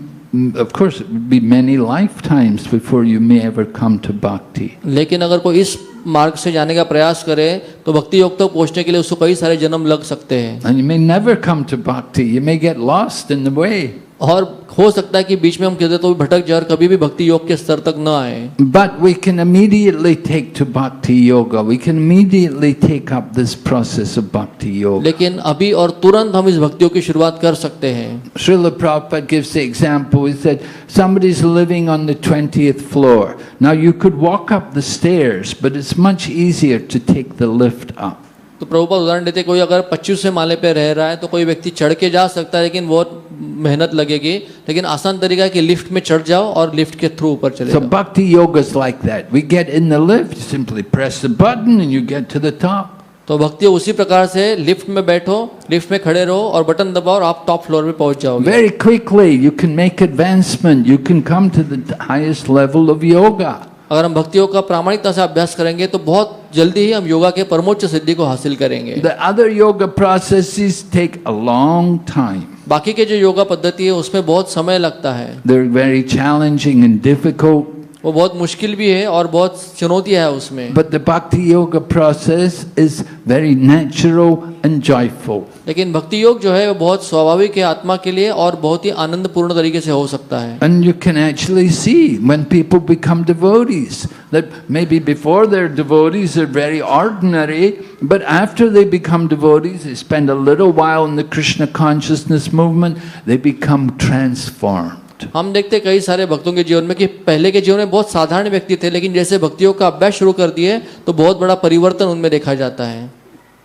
Of course, it would be many lifetimes before you may ever come to bhakti. लेकिन अगर कोई इस मार्ग से जाने का प्रयास करे तो भक्ति योग तक पहुंचने के लिए उसको कई सारे जन्म लग सकते हैं. And you may never come to bhakti. You may get lost in the way. और हो सकता है कि बीच में हम कहते तो भटक जाए और कभी भी भक्ति योग के स्तर तक न आए. But we can immediately take to bhakti yoga. We can immediately take up this process of bhakti yoga. लेकिन अभी और तुरंत हम इस भक्ति योग की शुरुआत कर सकते हैं. Srila Prabhupada gives the example. He said, somebody's living on the 20th floor. Now you could walk up the stairs, but it's much easier to take the lift up. तो प्रभुपाद उदाहरण देते, कोई अगर 25वें माले पे रह रहा है तो कोई व्यक्ति चढ़ के जा सकता है, लेकिन बहुत मेहनत लगेगी, लेकिन आसान तरीका है कि लिफ्ट में चढ़ जाओ और लिफ्ट के थ्रू ऊपर चले So जाओ. bhakti yoga is like that. We get in the lift, you simply press the button and you get to the top. तो भक्ति उसी प्रकार से लिफ्ट में बैठो, लिफ्ट में खड़े रहो और बटन दबाओ और आप टॉप फ्लोर पे पहुंच जाओगे. Very quickly you can make advancement. You can come to the highest level of yoga. अगर हम भक्ति योग का प्रामाणिकता से अभ्यास करेंगे तो बहुत जल्दी ही हम योगा के परमोच्च सिद्धि को हासिल करेंगे. The other yoga processes take a long time. बाकी के जो योगा पद्धति है उसमें बहुत समय लगता है. They're very challenging and difficult. वो बहुत मुश्किल भी है और बहुत चुनौतियां है उसमें। But the bhakti yoga process is very natural and joyful. लेकिन भक्ति योग जो है वो बहुत स्वाभाविक है आत्मा के लिए और बहुत ही आनंदपूर्ण तरीके से हो सकता है। And you can actually see when people become devotees that maybe before they're devotees they're very ordinary, but after they become devotees, they spend a little while in the Krishna consciousness movement, they become transformed. हम देखते हैं कई सारे भक्तों के जीवन में कि पहले के जीवन में बहुत साधारण व्यक्ति थे, लेकिन जैसे भक्तियों का अभ्यास शुरू कर दिए तो बहुत बड़ा परिवर्तन उनमें देखा जाता है।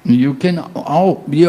You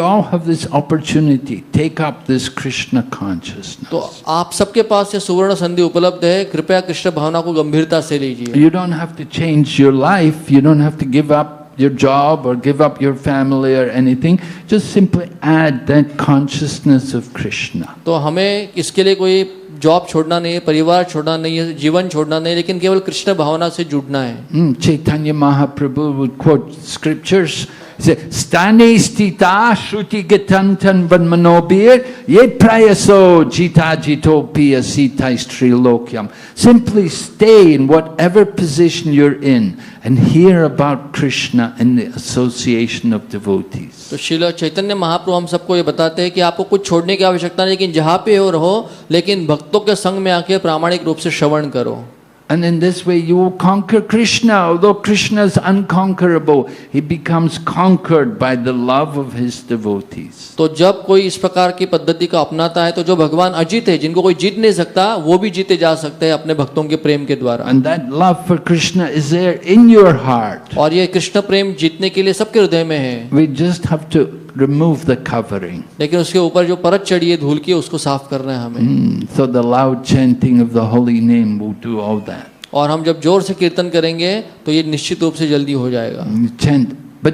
all have this opportunity. Take up this Krishna consciousness. तो आप सबके पास ये सुवर्ण संधि उपलब्ध है, कृपया कृष्ण भावना को गंभीरता से लीजिए। You don't have to change your life. You don't have to give up your job or give up your family or anything. Just simply add that consciousness of Krishna. तो हमें इसके लिए कोई जॉब छोड़ना नहीं है, परिवार छोड़ना नहीं है, जीवन छोड़ना नहीं है, लेकिन केवल कृष्ण भावना से जुड़ना है। Chaitanya Mahaprabhu would quote scriptures. He said, "Stani stita shruti gatantan vanmanobir ye prayaso jita jitopia sita strilokyam." Simply stay in whatever position you're in and hear about Krishna and the association of devotees. तो श्रील चैतन्य महाप्रभु हम सबको ये बताते हैं कि आपको कुछ छोड़ने की आवश्यकता नहीं, लेकिन जहाँ पे हो रहो, लेकिन भक्तों के संग में आके प्रामाणिक रूप से श्रवण करो। And in this way you will conquer Krishna. Although Krishna is unconquerable, he becomes conquered by the love of his devotees. तो जब कोई इस प्रकार की पद्धति का अपनाता है तो जो भगवान अजीत है, जिनको कोई जीत नहीं सकता, वो भी जीते जा सकते हैं अपने भक्तों के प्रेम के द्वारा। And that love for Krishna is there in your heart. और ये कृष्ण प्रेम जीतने के लिए सबके हृदय में है। We just have to remove the covering. लेकिन उसके ऊपर जो परत चढ़ी है धूल की, उसको साफ करना है हमें। So the loud chanting of the holy name will do all that. और हम जब जोर से कीर्तन करेंगे तो ये निश्चित रूप से जल्दी हो जाएगा।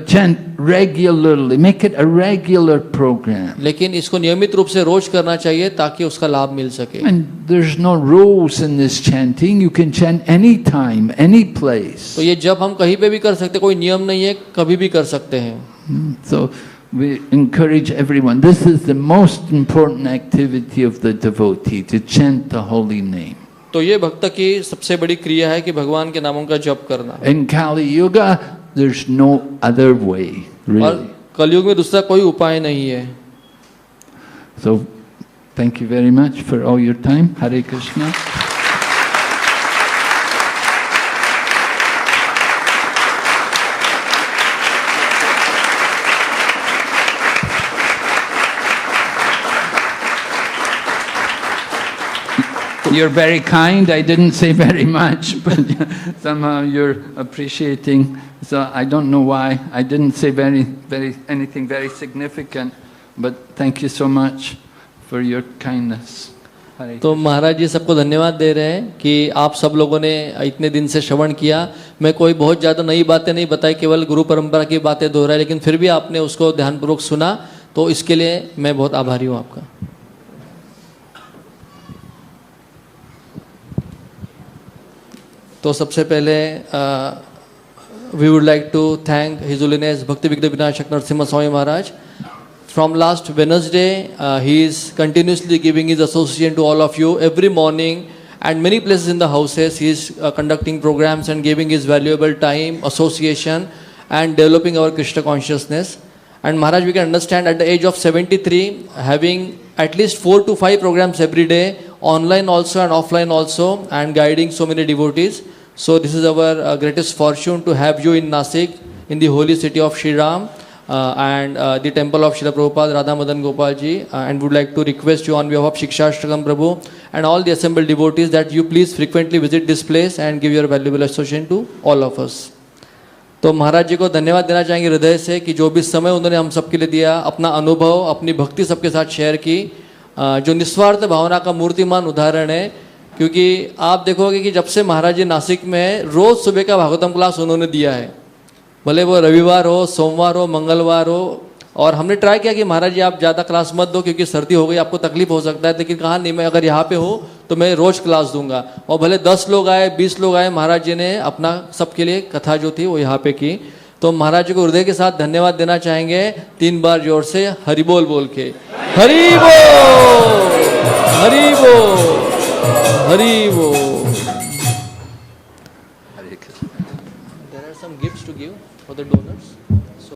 Chant regularly. Make it a regular program. लेकिन इसको नियमित रूप से रोज करना चाहिए ताकि उसका लाभ मिल सके। And there's no rules in this chanting. You can chant anytime, any place. तो ये जब हम कहीं पे भी कर सकते, कोई नियम नहीं है, कभी भी कर सकते हैं। So we encourage everyone. This is the most important activity of the devotee, to chant the holy name. तो ये भक्त की सबसे बड़ी क्रिया है कि भगवान के नामों का जप करना। In Kali Yuga, there's no other way, और really. कलयुग में दूसरा कोई उपाय नहीं है। So, thank you very much for all your time. Hare Krishna. You're very kind. I didn't say very much, but somehow you're appreciating. So I don't know why. I didn't say anything very significant, but thank you so much for your kindness. Hare तो महाराज जी सबको धन्यवाद दे रहे हैं कि आप सब लोगों ने इतने दिन से श्रवण किया। मैं कोई बहुत ज़्यादा नई बातें नहीं बताई, केवल गुरु परंपरा की बातें दोहराई, लेकिन फिर भी आपने उसको ध्यानपूर्वक सुना, तो इसके लिए मैं बहुत आभारी हूँ आपका। तो सबसे पहले we would like to thank his holiness Bhakti Vighna विनाशक Narasimha Swami Maharaj. From last Wednesday, he is continuously giving his association to all of you every morning, and many places in the houses he is conducting programs and giving his valuable time, association, and developing our Krishna consciousness. And Maharaj, we can understand at the age of 73, having at least 4 to 5 programs every day, online also and offline also, and guiding so many devotees. So this is our greatest fortune to have you in Nasik, in the holy city of Shri Ram. And the temple of Srila Prabhupada, Radha Madan Gopal ji, and would like to request you on behalf of Shikshashtakam Prabhu and all the assembled devotees that you please frequently visit this place and give your valuable association to all of us. तो महाराज जी को धन्यवाद देना चाहेंगे हृदय से कि जो भी समय उन्होंने हम सबके लिए दिया, अपना अनुभव, अपनी भक्ति सबके साथ शेयर की, जो निस्वार्थ भावना का मूर्तिमान उदाहरण है। क्योंकि आप देखोगे कि जब से महाराज जी नासिक में रोज़ सुबह का भागवतम क्लास उन्होंने दिया है, भले वो रविवार हो, सोमवार हो, मंगलवार हो। और हमने ट्राई किया कि महाराज जी आप ज़्यादा क्लास मत दो क्योंकि सर्दी हो गई, आपको तकलीफ हो सकता है, लेकिन कहा नहीं, मैं अगर यहाँ पे हो तो मैं रोज़ क्लास दूंगा। और भले 10 लोग आए, 20 लोग आए, महाराज जी ने अपना सबके लिए कथा जो थी वो यहाँ पे की। तो महाराज जी को हृदय के साथ धन्यवाद देना चाहेंगे 3 बार जोर से हरि बोल बोल के। हरि बोल, हरि बोल, हरि बोल। some gifts to give for the donors?